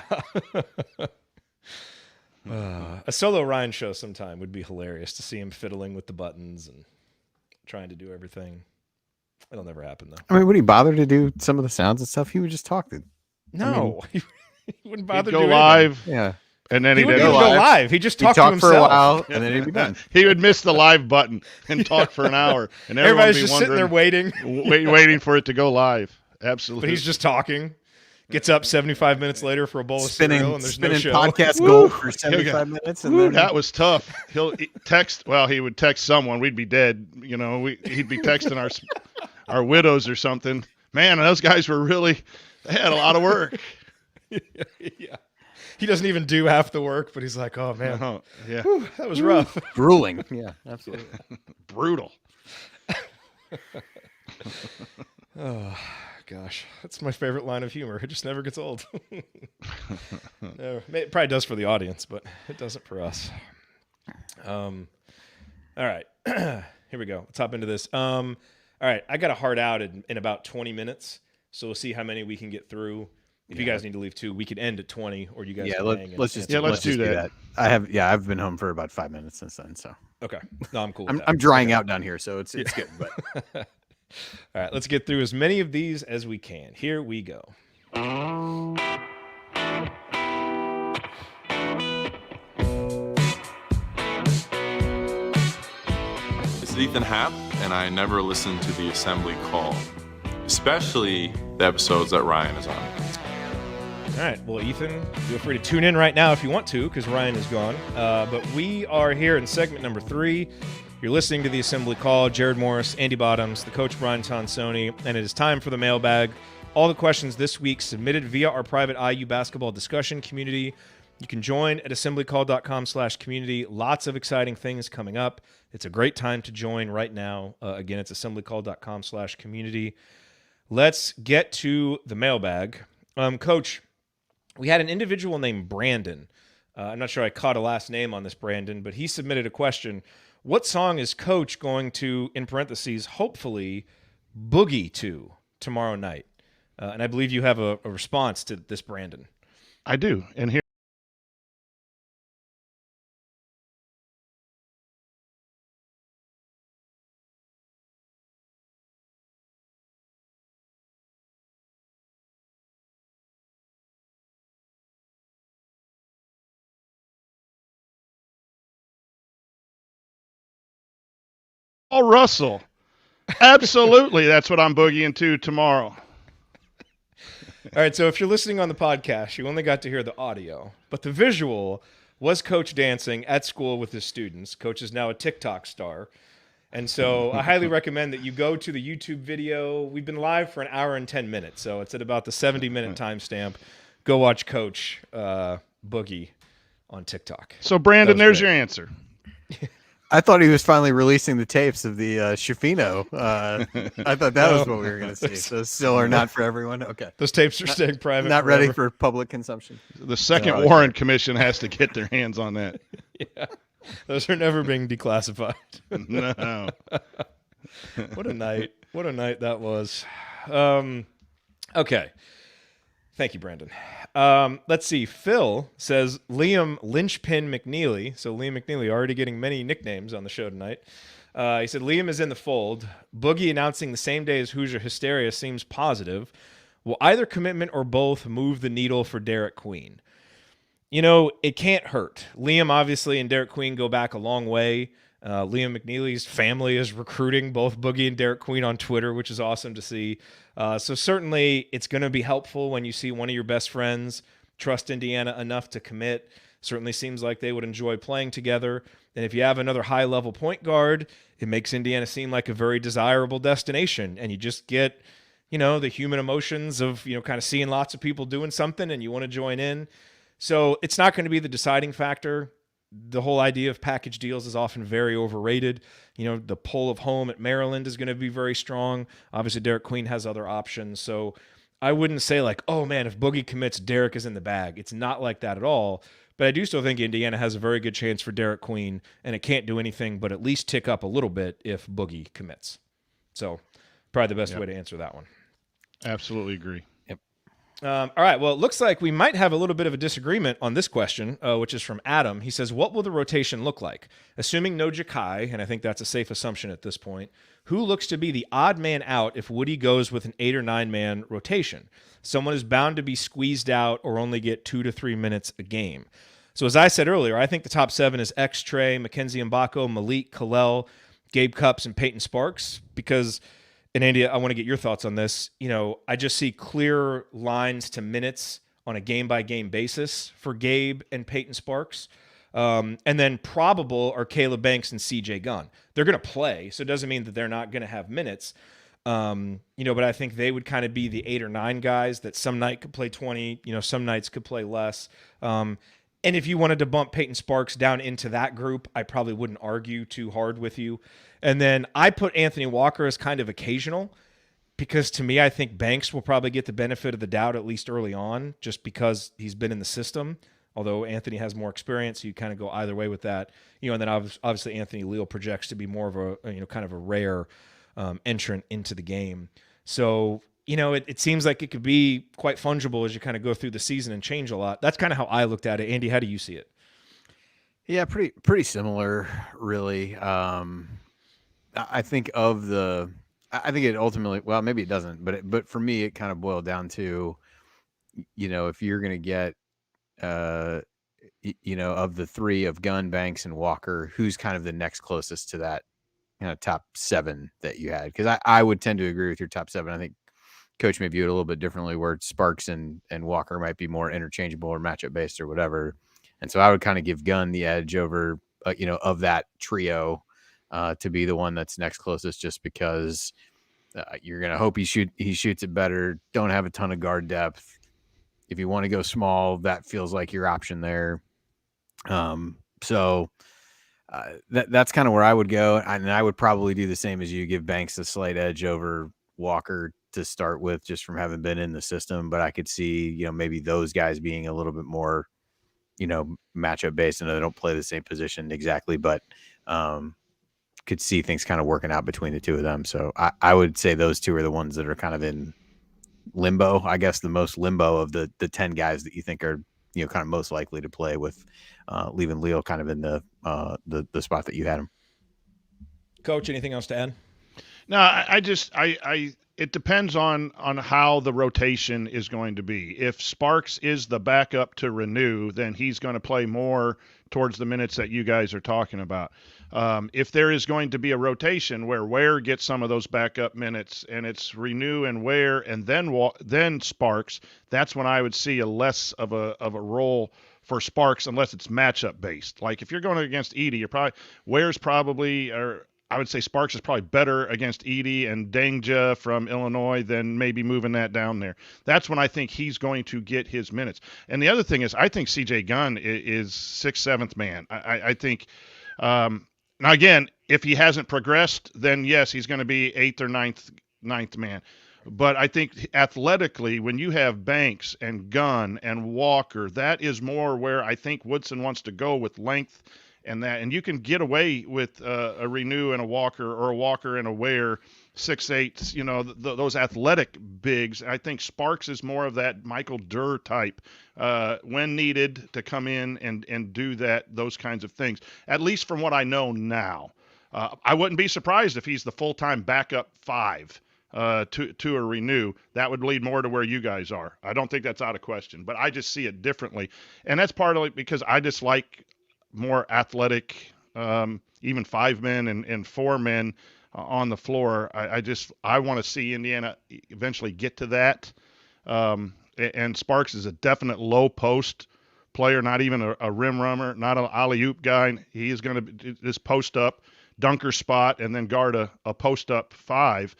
[SPEAKER 2] A solo Ryan show sometime would be hilarious to see him fiddling with the buttons and trying to do everything. It'll never happen, though.
[SPEAKER 11] I mean, would he bother to do some of the sounds and stuff? He would just talk.
[SPEAKER 2] No. He wouldn't bother
[SPEAKER 6] to
[SPEAKER 2] do
[SPEAKER 6] go live.
[SPEAKER 2] anything.
[SPEAKER 6] Yeah. And then
[SPEAKER 2] he wouldn't go live. He just talked to himself
[SPEAKER 11] for a while, and then he'd be done.
[SPEAKER 6] He would miss the live button and talk for an hour. And
[SPEAKER 2] everybody's just sitting there waiting.
[SPEAKER 6] waiting for it to go live. Absolutely.
[SPEAKER 2] But he's just talking. Gets up 75 minutes later for a bowl of cereal, and there's no show.
[SPEAKER 11] Podcast gold for 75 minutes. And then...
[SPEAKER 6] That was tough. He would text someone. We'd be dead. He'd be texting our widows or something. Man, those guys they had a lot of work.
[SPEAKER 2] Yeah. He doesn't even do half the work, but he's like, oh, man.
[SPEAKER 6] Yeah.
[SPEAKER 2] Whew, that was rough.
[SPEAKER 11] Grueling. Yeah, absolutely.
[SPEAKER 6] Brutal.
[SPEAKER 2] Oh, gosh. That's my favorite line of humor. It just never gets old. It probably does for the audience, but it doesn't for us. All right. Here we go. Let's hop into this. All right. I got a hard out in about 20 minutes, so we'll see how many we can get through. If you guys need to leave too, we could end at 20, or you guys can hang.
[SPEAKER 11] Let's do that. I've been home for about 5 minutes since then, so.
[SPEAKER 2] Okay. No, I'm cool with that.
[SPEAKER 11] I'm drying out down here, so it's good. But
[SPEAKER 2] all right, let's get through as many of these as we can. Here we go.
[SPEAKER 12] This is Ethan Happ, and I never listened to the Assembly Call. especially the episodes that Ryan is on.
[SPEAKER 2] All right. Well, Ethan, feel free to tune in right now if you want to, because Ryan is gone. But we are here in segment number 3. You're listening to the Assembly Call. Jared Morris, Andy Bottoms, the coach Brian Tonsoni, and it is time for the mailbag. All the questions this week submitted via our private IU basketball discussion community. You can join at assemblycall.com/community. Lots of exciting things coming up. It's a great time to join right now. Again, it's assemblycall.com/community. Let's get to the mailbag. Coach, we had an individual named Brandon. I'm not sure I caught a last name on this Brandon, but he submitted a question. What song is Coach going to, in parentheses, hopefully boogie to tomorrow night? And I believe you have a response to this, Brandon.
[SPEAKER 6] I do. And here. Oh, Russell. Absolutely. That's what I'm boogieing to tomorrow.
[SPEAKER 2] All right, so if you're listening on the podcast, you only got to hear the audio, but the visual was Coach dancing at school with his students. Coach is now a TikTok star. And so I highly recommend that you go to the YouTube video. We've been live for an hour and 10 minutes, so it's at about the 70-minute timestamp. Go watch Coach boogie on TikTok.
[SPEAKER 6] So, Brandon, there's
[SPEAKER 2] great.
[SPEAKER 6] your answer.
[SPEAKER 11] I thought he was finally releasing the tapes of the Schifino. I thought that was what we were going to see. So still are not for everyone. Okay.
[SPEAKER 2] Those tapes are staying private.
[SPEAKER 11] Not
[SPEAKER 2] forever.
[SPEAKER 11] ready for public consumption.
[SPEAKER 6] The second Warren Commission has to get their hands on that.
[SPEAKER 2] Yeah. Those are never being declassified.
[SPEAKER 6] No.
[SPEAKER 2] What a night. What a night that was. Okay. Thank you, Brandon. Let's see. Phil says Liam Lynchpin McNeely. So Liam McNeely already getting many nicknames on the show tonight. He said Liam is in the fold. Boogie announcing the same day as Hoosier Hysteria seems positive. Will either commitment or both move the needle for Derek Queen? You know, it can't hurt. Liam, obviously, and Derek Queen go back a long way. Liam McNeely's family is recruiting both Boogie and Derek Queen on Twitter, which is awesome to see. So certainly it's going to be helpful when you see one of your best friends trust Indiana enough to commit. Certainly seems like they would enjoy playing together. And if you have another high-level point guard, it makes Indiana seem like a very desirable destination. And you just get, you know, the human emotions of, you know, kind of seeing lots of people doing something and you want to join in. So it's not going to be the deciding factor. The whole idea of package deals is often very overrated. You know, the pull of home at Maryland is going to be very strong. Obviously, Derek Queen has other options. So I wouldn't say like, oh, man, if Boogie commits, Derek is in the bag. It's not like that at all. But I do still think Indiana has a very good chance for Derek Queen, and it can't do anything but at least tick up a little bit if Boogie commits. So probably the best way to answer that one.
[SPEAKER 6] Absolutely agree.
[SPEAKER 2] All right, well, it looks like we might have a little bit of a disagreement on this question, which is from Adam. He says, what will the rotation look like? Assuming no Jakai, and I think that's a safe assumption at this point, who looks to be the odd man out if Woody goes with an 8 or 9-man rotation? Someone is bound to be squeezed out or only get 2 to 3 minutes a game. So as I said earlier, I think the top 7 is Trey, Mackenzie Mbako, Malik, Kalel, Gabe Cupps, and Peyton Sparks, because – and Andy, I want to get your thoughts on this. You know, I just see clear lines to minutes on a game-by-game basis for Gabe and Peyton Sparks. And then probable are Caleb Banks and CJ Gunn. They're going to play, so it doesn't mean that they're not going to have minutes. You know, but I think they would kind of be the 8 or 9 guys that some night could play 20, you know, some nights could play less. And if you wanted to bump Peyton Sparks down into that group, I probably wouldn't argue too hard with you. And then I put Anthony Walker as kind of occasional because to me, I think Banks will probably get the benefit of the doubt at least early on just because he's been in the system. Although Anthony has more experience, so you kind of go either way with that. You know, and then obviously Anthony Leal projects to be more of a, you know, kind of a rare entrant into the game. So, you know, it seems like it could be quite fungible as you kind of go through the season and change a lot. That's kind of how I looked at it. Andy, how do you see it?
[SPEAKER 11] Yeah, pretty similar, really. I think I think it ultimately, well, maybe it doesn't, but for me, it kind of boiled down to, you know, if you're going to get, you know, of the 3 of Gunn, Banks, and Walker, who's kind of the next closest to that, you know, top 7 that you had? Because I would tend to agree with your top 7. I think coach may view it a little bit differently, where Sparks and Walker might be more interchangeable or matchup based or whatever. And so I would kind of give Gunn the edge over, of that trio to be the one that's next closest, just because you're going to hope he shoots it better. Don't have a ton of guard depth. If you want to go small, that feels like your option there. So that's kind of where I would go. And I would probably do the same as you, give Banks a slight edge over Walker to start with, just from having been in the system. But I could see, maybe those guys being a little bit more, matchup based, and they don't play the same position exactly, but could see things kind of working out between the two of them. So I would say those two are the ones that are kind of in limbo, I guess, the most limbo of the 10 guys that you think are, kind of most likely to play, with leaving Leo kind of in the spot that you had him.
[SPEAKER 2] Coach, anything else to add?
[SPEAKER 6] No, I it depends on how the rotation is going to be. If Sparks is the backup to Renew, then he's going to play more towards the minutes that you guys are talking about. If there is going to be a rotation where Ware gets some of those backup minutes, and it's Renew and Ware and then Sparks, that's when I would see a less of a role for Sparks, unless it's matchup based. Like if you're going against Edie, Ware's probably, or I would say Sparks is probably better against Edie and Dangja from Illinois than maybe moving that down there. That's when I think he's going to get his minutes. And the other thing is, I think CJ Gunn is 6th, 7th man. I think, now again, if he hasn't progressed, then yes, he's going to be 8th or 9th man. But I think athletically, when you have Banks and Gunn and Walker, that is more where I think Woodson wants to go with length. And you can get away with a Renew and a Walker, or a Walker and a Ware, 6'8", those athletic bigs. I think Sparks is more of that Michael Durr type when needed to come in and do those kinds of things, at least from what I know now. I wouldn't be surprised if he's the full-time backup 5 to a Renew. That would lead more to where you guys are. I don't think that's out of question, but I just see it differently. And that's partly because I just like more athletic, even 5 men and 4 men on the floor. I want to see Indiana eventually get to that. And Sparks is a definite low post player, not even a rim runner, not an alley-oop guy. He is going to just post up, dunker spot, and then guard a post up 5.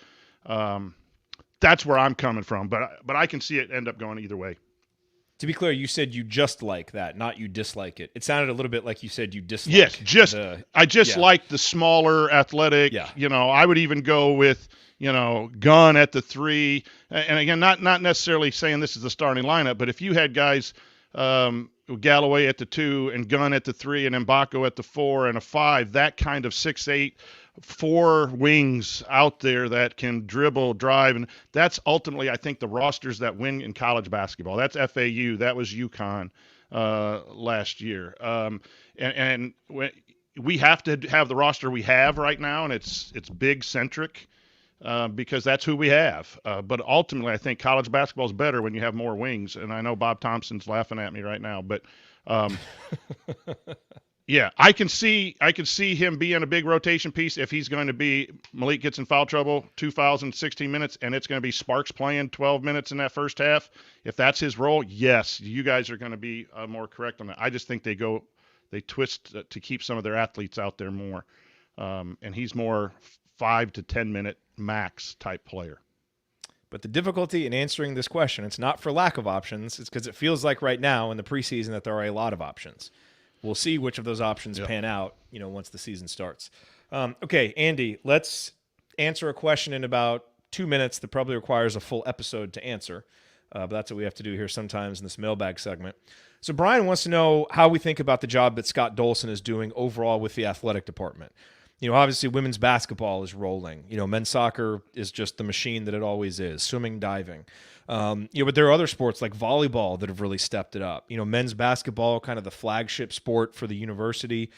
[SPEAKER 6] That's where I'm coming from, but I can see it end up going either way.
[SPEAKER 2] To be clear, you said you just like that, not you dislike it. It sounded a little bit like you said you dislike.
[SPEAKER 6] Yes, I like the smaller, athletic. Yeah. I would even go with Gunn at the 3, and again, not necessarily saying this is the starting lineup, but if you had guys, Galloway at the 2 and Gunn at the 3 and Mbako at the 4 and a 5, that kind of 6'8", 4 wings out there that can dribble, drive, and that's ultimately, I think, the rosters that win in college basketball. That's FAU, that was UConn last year, and we have to have the roster we have right now, and it's big centric because that's who we have. But ultimately, I think college basketball is better when you have more wings. And I know Bob Thompson's laughing at me right now, but yeah, I can see him being a big rotation piece if he's going to be, Malik gets in foul trouble, 2 fouls in 16 minutes, and it's going to be Sparks playing 12 minutes in that first half. If that's his role, yes, you guys are going to be more correct on that. I just think they twist to keep some of their athletes out there more. And he's more 5 to 10 minute max type player.
[SPEAKER 2] But the difficulty in answering this question, it's not for lack of options. It's because it feels like right now in the preseason that there are a lot of options. We'll see which of those options pan out, once the season starts. Okay, Andy, let's answer a question in about 2 minutes that probably requires a full episode to answer. But that's what we have to do here sometimes in this mailbag segment. So Brian wants to know how we think about the job that Scott Dolson is doing overall with the athletic department. Obviously women's basketball is rolling. Men's soccer is just the machine that it always is, swimming, diving. But there are other sports like volleyball that have really stepped it up. Men's basketball, kind of the flagship sport for the university,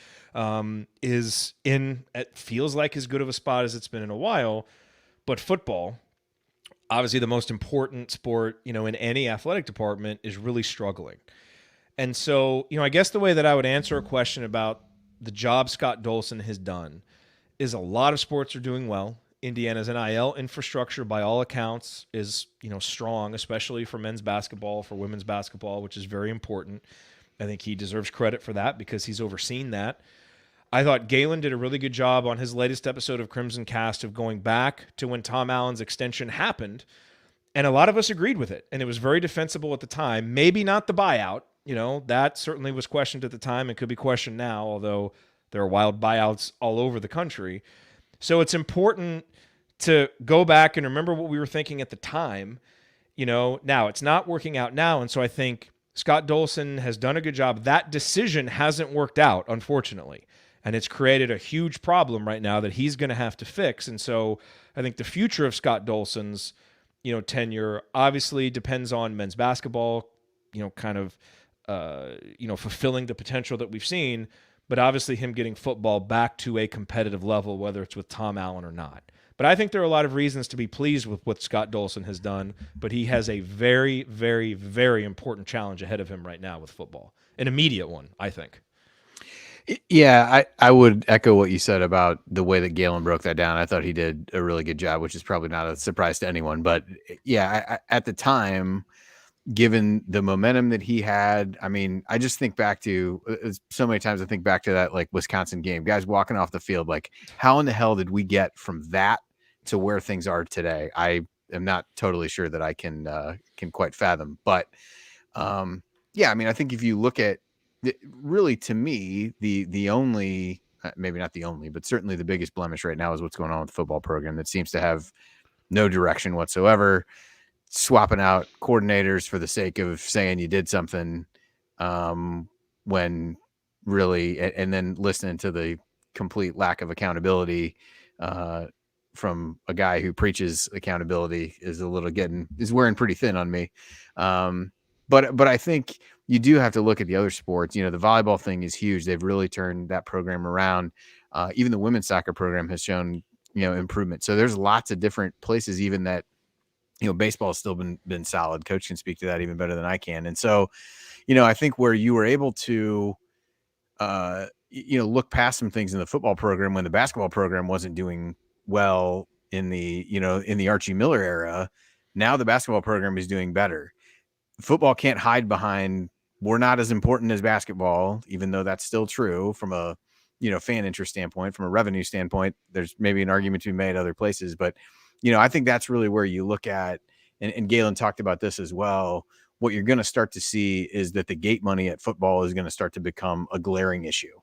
[SPEAKER 2] is in, it feels like, as good of a spot as it's been in a while. But football, obviously the most important sport, in any athletic department, is really struggling. And so, I guess the way that I would answer a question about the job Scott Dolson has done is a lot of sports are doing well. Indiana's NIL infrastructure, by all accounts, is strong, especially for men's basketball, for women's basketball, which is very important. I think he deserves credit for that because he's overseen that. I thought Galen did a really good job on his latest episode of Crimson Cast of going back to when Tom Allen's extension happened, and a lot of us agreed with it, and it was very defensible at the time. Maybe not the buyout. That certainly was questioned at the time and could be questioned now, although there are wild buyouts all over the country. So it's important to go back and remember what we were thinking at the time. Now it's not working out now, and so I think Scott Dolson has done a good job. That decision hasn't worked out, unfortunately, and it's created a huge problem right now that he's going to have to fix. And so I think the future of Scott Dolson's, tenure obviously depends on men's basketball, fulfilling the potential that we've seen, but obviously him getting football back to a competitive level, whether it's with Tom Allen or not. But I think there are a lot of reasons to be pleased with what Scott Dolson has done, but he has a very, very, very important challenge ahead of him right now with football. An immediate one, I think.
[SPEAKER 11] Yeah, I would echo what you said about the way that Galen broke that down. I thought he did a really good job, which is probably not a surprise to anyone. But yeah, at the time, given the momentum that he had, I just think back to so many times. I think back to that Wisconsin game, guys walking off the field. How in the hell did we get from that to where things are today? I am not totally sure that I can quite fathom. But yeah, I think if you look at really, to me, the only, maybe not the only, but certainly the biggest blemish right now is what's going on with the football program that seems to have no direction whatsoever. Swapping out coordinators for the sake of saying you did something, when really, and then listening to the complete lack of accountability from a guy who preaches accountability is wearing pretty thin on me. But I think you do have to look at the other sports. The volleyball thing is huge. They've really turned that program around. Even the women's soccer program has shown, improvement. So there's lots of different places, even that, baseball has still been solid. Coach can speak to that even better than I can. And so, I think where you were able to, look past some things in the football program when the basketball program wasn't doing well in the Archie Miller era, now the basketball program is doing better. Football can't hide behind, we're not as important as basketball, even though that's still true from a, fan interest standpoint. From a revenue standpoint, there's maybe an argument to be made other places, but I think that's really where you look at, and Galen talked about this as well. What you're going to start to see is that the gate money at football is going to start to become a glaring issue.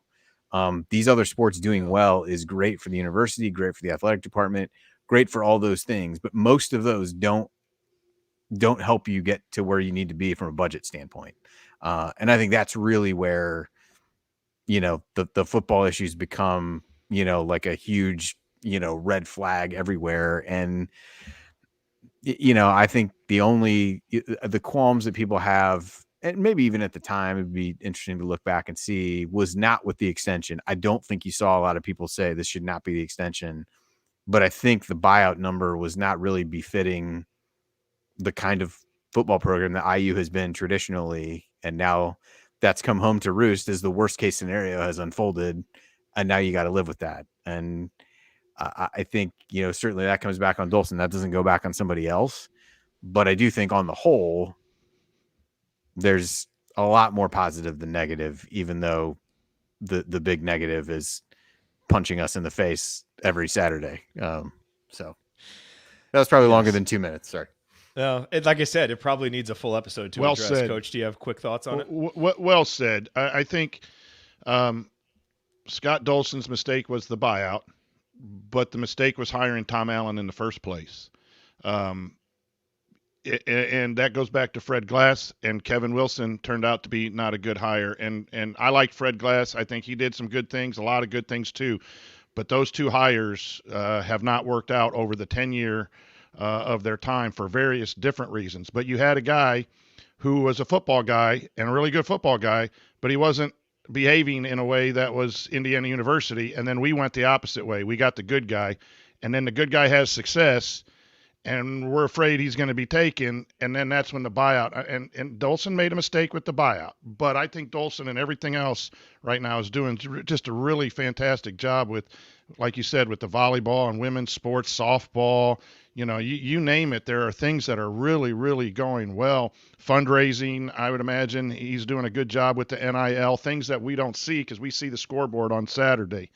[SPEAKER 11] These other sports doing well is great for the university, great for the athletic department, great for all those things, but most of those don't help you get to where you need to be from a budget standpoint. And I think that's really where, the football issues become, like a huge, red flag everywhere. And, I think the qualms that people have, and maybe even at the time, it'd be interesting to look back and see, was not with the extension. I don't think you saw a lot of people say this should not be the extension, but I think the buyout number was not really befitting the kind of football program that IU has been traditionally. And now that's come home to roost as the worst case scenario has unfolded. And now you got to live with that. And I think, certainly that comes back on Dolson. That doesn't go back on somebody else. But I do think on the whole, there's a lot more positive than negative, even though the big negative is punching us in the face every Saturday. So that was probably longer than 2 minutes. Sorry.
[SPEAKER 2] No, like I said, it probably needs a full episode to address. Said. Coach, do you have quick thoughts on it?
[SPEAKER 6] Well said. I think Scott Dolson's mistake was the buyout, but the mistake was hiring Tom Allen in the first place. And that goes back to Fred Glass, and Kevin Wilson turned out to be not a good hire. And I like Fred Glass. I think he did some good things, a lot of good things too. But those two hires have not worked out over the 10-year of their time for various different reasons. But you had a guy who was a football guy and a really good football guy, but he wasn't behaving in a way that was Indiana University. And then we went the opposite way. We got the good guy, and then the good guy has success, and we're afraid he's going to be taken. And then that's when the buyout, and Dolson made a mistake with the buyout, but I think Dolson and everything else right now is doing just a really fantastic job with, like you said, with the volleyball and women's sports, softball, you name it. There are things that are really, really going well. Fundraising, I would imagine he's doing a good job with the NIL, things that we don't see because we see the scoreboard on Saturday.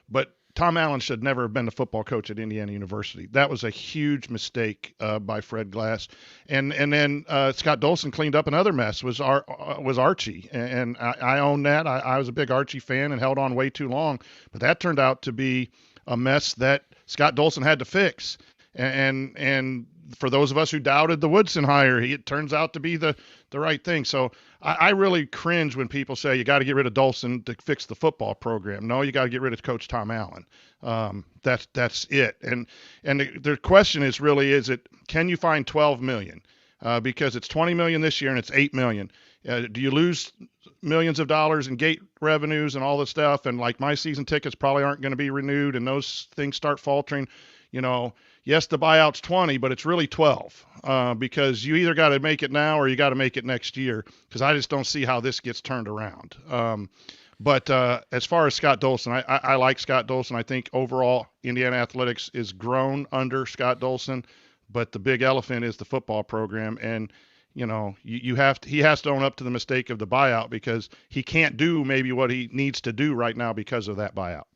[SPEAKER 6] But Tom Allen should never have been the football coach at Indiana University. That was a huge mistake by Fred Glass. And then Scott Dolson cleaned up another mess, was Archie. And I own that. I was a big Archie fan and held on way too long. But that turned out to be a mess that Scott Dolson had to fix. And for those of us who doubted the Woodson hire, it turns out to be the right thing. So I really cringe when people say you got to get rid of Dolson to fix the football program. No, you got to get rid of Coach Tom Allen. That's it. And the question is it can you find $12 million? Because it's $20 million this year and it's $8 million. Do you lose millions of dollars in gate revenues and all this stuff? And like my season tickets probably aren't going to be renewed and those things start faltering. Yes, the buyout's 20, but it's really 12 because you either got to make it now or you got to make it next year because I just don't see how this gets turned around. But as far as Scott Dolson, I like Scott Dolson. I think overall Indiana athletics is grown under Scott Dolson, but the big elephant is the football program. And, he has to own up to the mistake of the buyout because he can't do maybe what he needs to do right now because of that buyout.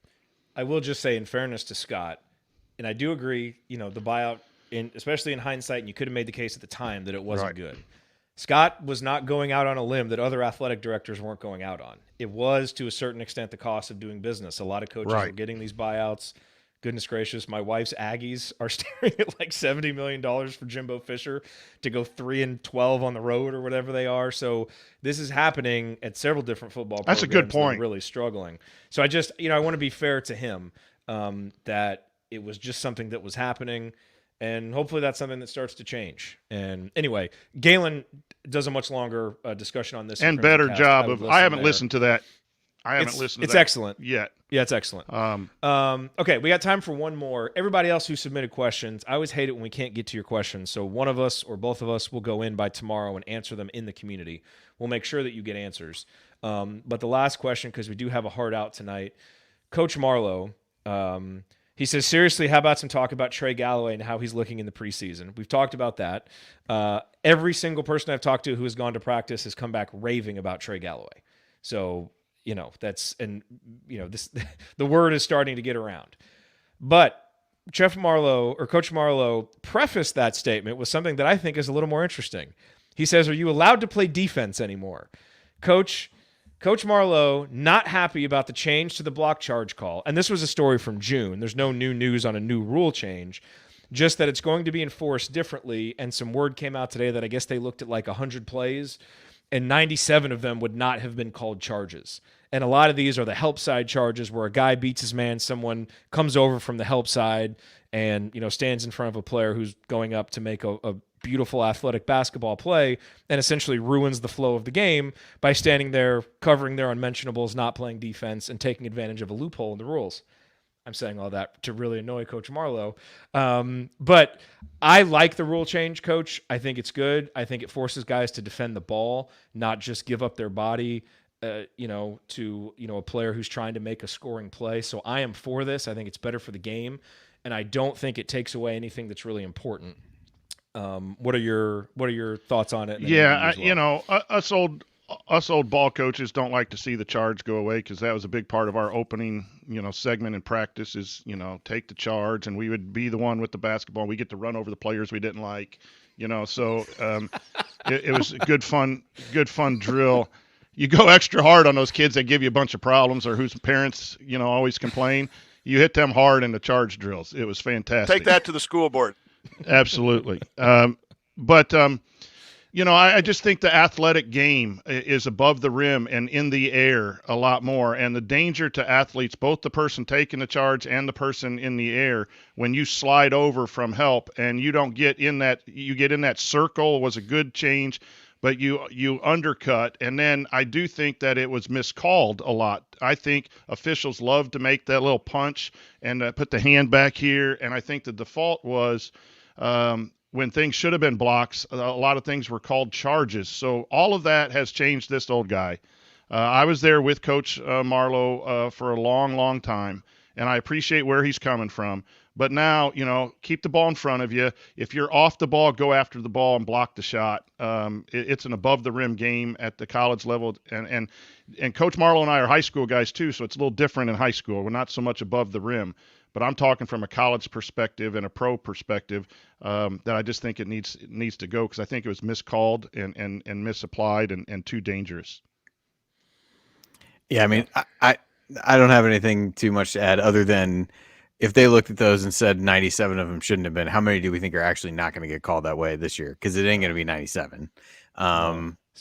[SPEAKER 2] I will just say in fairness to Scott, and I do agree, the buyout, especially in hindsight, and you could have made the case at the time that it wasn't good. Scott was not going out on a limb that other athletic directors weren't going out on. It was, to a certain extent, the cost of doing business. A lot of coaches were getting these buyouts. Goodness gracious, my wife's Aggies are staring at like $70 million for Jimbo Fisher to go 3-12 on the road or whatever they are. So this is happening at several different football programs.
[SPEAKER 6] That's a good point.
[SPEAKER 2] That are really struggling. So I just, I want to be fair to him that it was just something that was happening, and hopefully that's something that starts to change. And anyway, Galen does a much longer discussion on this.
[SPEAKER 6] And better job of – I haven't listened to that.
[SPEAKER 2] It's excellent.
[SPEAKER 6] Yet.
[SPEAKER 2] Yeah, it's excellent. Okay, we got time for one more. Everybody else who submitted questions, I always hate it when we can't get to your questions. So one of us or both of us will go in by tomorrow and answer them in the community. We'll make sure that you get answers. But the last question, because we do have a hard out tonight, Coach Marlowe he says, seriously, how about some talk about Trey Galloway and how he's looking in the preseason? We've talked about that. Every single person I've talked to who has gone to practice has come back raving about Trey Galloway. So, this the word is starting to get around. But Coach Marlowe prefaced that statement with something that I think is a little more interesting. He says, are you allowed to play defense anymore? Coach Marlowe not happy about the change to the block charge call. And this was a story from June. There's no new news on a new rule change, just that it's going to be enforced differently. And some word came out today that I guess they looked at like 100 plays and 97 of them would not have been called charges. And a lot of these are the help side charges where a guy beats his man, someone comes over from the help side and, stands in front of a player who's going up to make a beautiful athletic basketball play and essentially ruins the flow of the game by standing there covering their unmentionables, not playing defense, and taking advantage of a loophole in the rules. I'm saying all that to really annoy Coach Marlowe. But I like the rule change, Coach. I think it's good. I think it forces guys to defend the ball, not just give up their body to a player who's trying to make a scoring play. So I am for this. I think it's better for the game, and I don't think it takes away anything that's really important. What are your thoughts on it?
[SPEAKER 6] Yeah, us old ball coaches don't like to see the charge go away because that was a big part of our opening, segment in practice is, take the charge, and we would be the one with the basketball. We get to run over the players we didn't like, So it was a good fun drill. You go extra hard on those kids that give you a bunch of problems or whose parents, always complain. You hit them hard in the charge drills. It was fantastic.
[SPEAKER 13] Take that to the school board.
[SPEAKER 6] Absolutely. But I just think the athletic game is above the rim and in the air a lot more. And the danger to athletes, both the person taking the charge and the person in the air, when you slide over from help and you don't get in that, you get in that circle was a good change, but you undercut. And then I do think that it was miscalled a lot. I think officials love to make that little punch and put the hand back here. And I think the default was when things should have been blocks, a lot of things were called charges. So all of that has changed this old guy. I was there with Coach Marlowe for a long, long time, and I appreciate where he's coming from. But now, keep the ball in front of you. If you're off the ball, go after the ball and block the shot. It's an above-the-rim game at the college level, and Coach Marlowe and I are high school guys too, so it's a little different in high school. We're not so much above the rim. But I'm talking from a college perspective and a pro perspective that I just think it needs to go because I think it was miscalled and misapplied and too dangerous.
[SPEAKER 11] Yeah, I mean, I don't have anything too much to add other than if they looked at those and said 97 of them shouldn't have been, how many do we think are actually not going to get called that way this year? Because it ain't going to be 97.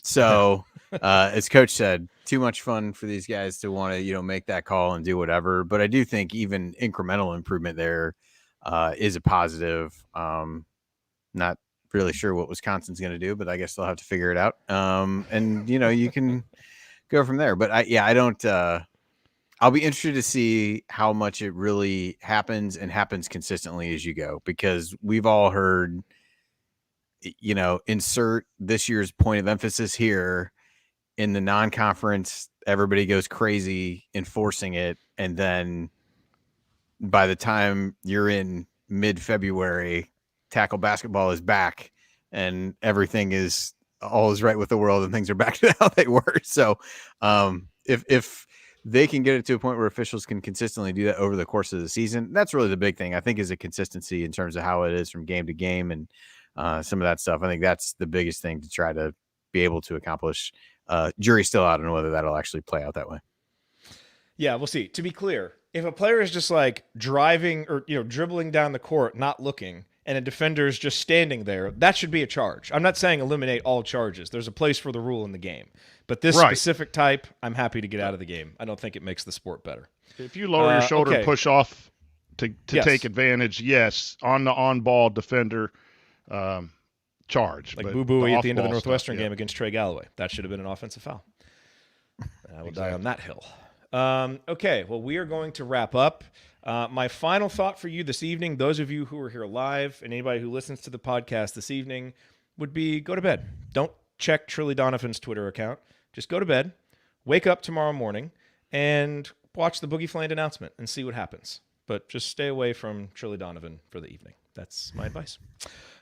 [SPEAKER 11] So as Coach said, too much fun for these guys to want to, make that call and do whatever. But I do think even incremental improvement there is a positive. Not really sure what Wisconsin's going to do, but I guess they'll have to figure it out. And you can go from there. But I don't. I'll be interested to see how much it really happens and happens consistently as you go, because we've all heard, insert this year's point of emphasis here. In the non-conference, everybody goes crazy enforcing it. And then by the time you're in mid-February, tackle basketball is back and everything is all is right with the world and things are back to how they were. So if they can get it to a point where officials can consistently do that over the course of the season, that's really the big thing. I think is a consistency in terms of how it is from game to game and some of that stuff. I think that's the biggest thing to try to be able to accomplish. Jury's still out on whether that'll actually play out that way.
[SPEAKER 2] Yeah, we'll see. To be clear, if a player is just like driving or dribbling down the court, not looking, and a defender is just standing there, that should be a charge. I'm not saying eliminate all charges. There's a place for the rule in the game. But this specific type, I'm happy to get out of the game. I don't think it makes the sport better.
[SPEAKER 6] If you lower your shoulder and push off to take advantage, yes, on the on-ball defender charge.
[SPEAKER 2] Like Boo Booey at the end of the Northwestern game against Trey Galloway. That should have been an offensive foul. I will die on that hill. Okay, well, we are going to wrap up. My final thought for you this evening, those of you who are here live and anybody who listens to the podcast this evening, would be go to bed. Don't check Trilly Donovan's Twitter account. Just go to bed, wake up tomorrow morning, and watch the Boogie Fland announcement and see what happens. But just stay away from Trilly Donovan for the evening. That's my advice.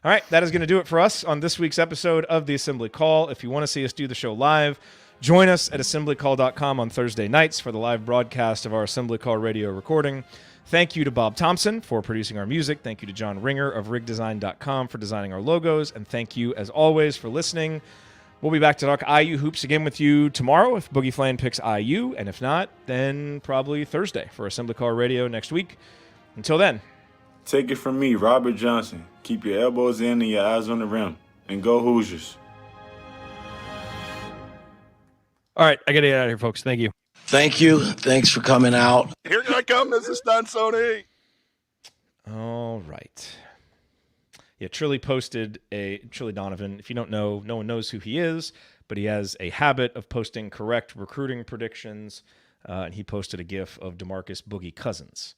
[SPEAKER 2] All right, that is going to do it for us on this week's episode of The Assembly Call. If you want to see us do the show live, join us at assemblycall.com on Thursday nights for the live broadcast of our Assembly Call radio recording. Thank you to Bob Thompson for producing our music. Thank you to John Ringer of rigdesign.com for designing our logos. And thank you, as always, for listening. We'll be back to talk IU hoops again with you tomorrow if Boogie Fland picks IU. And if not, then probably Thursday for Assembly Call Radio next week. Until then.
[SPEAKER 13] Take it from me, Robert Johnson. Keep your elbows in and your eyes on the rim. And go Hoosiers.
[SPEAKER 8] All right, I got to get out of here, folks. Thank you.
[SPEAKER 9] Thank you. Thanks for coming out.
[SPEAKER 6] Here I come. This is Stunt Sony.
[SPEAKER 2] All right. Yeah, Trilly posted Trilly Donovan. If you don't know, no one knows who he is, but he has a habit of posting correct recruiting predictions. And he posted a GIF of DeMarcus Boogie Cousins,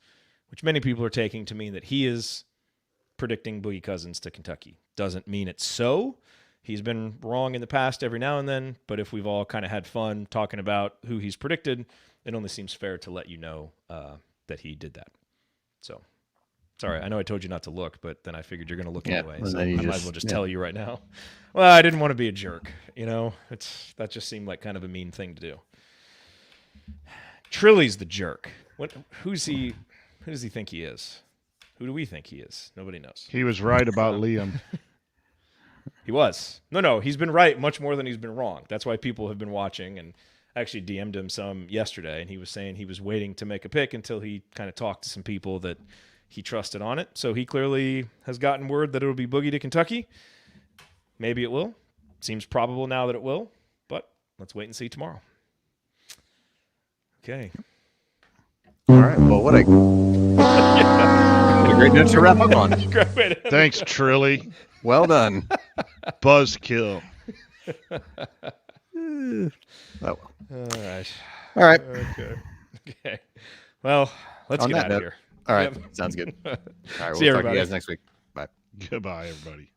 [SPEAKER 2] which many people are taking to mean that he is predicting Boogie Cousins to Kentucky. Doesn't mean it's so. He's been wrong in the past every now and then, but if we've all kind of had fun talking about who he's predicted, it only seems fair to let you know that he did that. So, sorry, I know I told you not to look, but then I figured you're going to look anyway, so I might as well just tell you right now. Well, I didn't want to be a jerk, that just seemed like kind of a mean thing to do. Trilly's the jerk. Who does he think he is? Who do we think he is? Nobody knows.
[SPEAKER 6] He was right about Liam.
[SPEAKER 2] He was. No, he's been right much more than he's been wrong. That's why people have been watching, and I actually DM'd him some yesterday, and he was saying he was waiting to make a pick until he kind of talked to some people that he trusted on it. So he clearly has gotten word that it'll be Boogie to Kentucky. Maybe it will. Seems probable now that it will, but let's wait and see tomorrow. Okay.
[SPEAKER 11] All right. Well, what a great note to wrap up on.
[SPEAKER 6] Thanks, Trilly.
[SPEAKER 11] Well done.
[SPEAKER 6] Buzzkill.
[SPEAKER 11] Oh, well.
[SPEAKER 2] All right.
[SPEAKER 11] All right.
[SPEAKER 2] Okay. Well, let's get out of here.
[SPEAKER 11] All right. Sounds good. All right.
[SPEAKER 2] See
[SPEAKER 11] We'll talk to you
[SPEAKER 2] everybody.
[SPEAKER 11] guys next week. Bye.
[SPEAKER 6] Goodbye, everybody.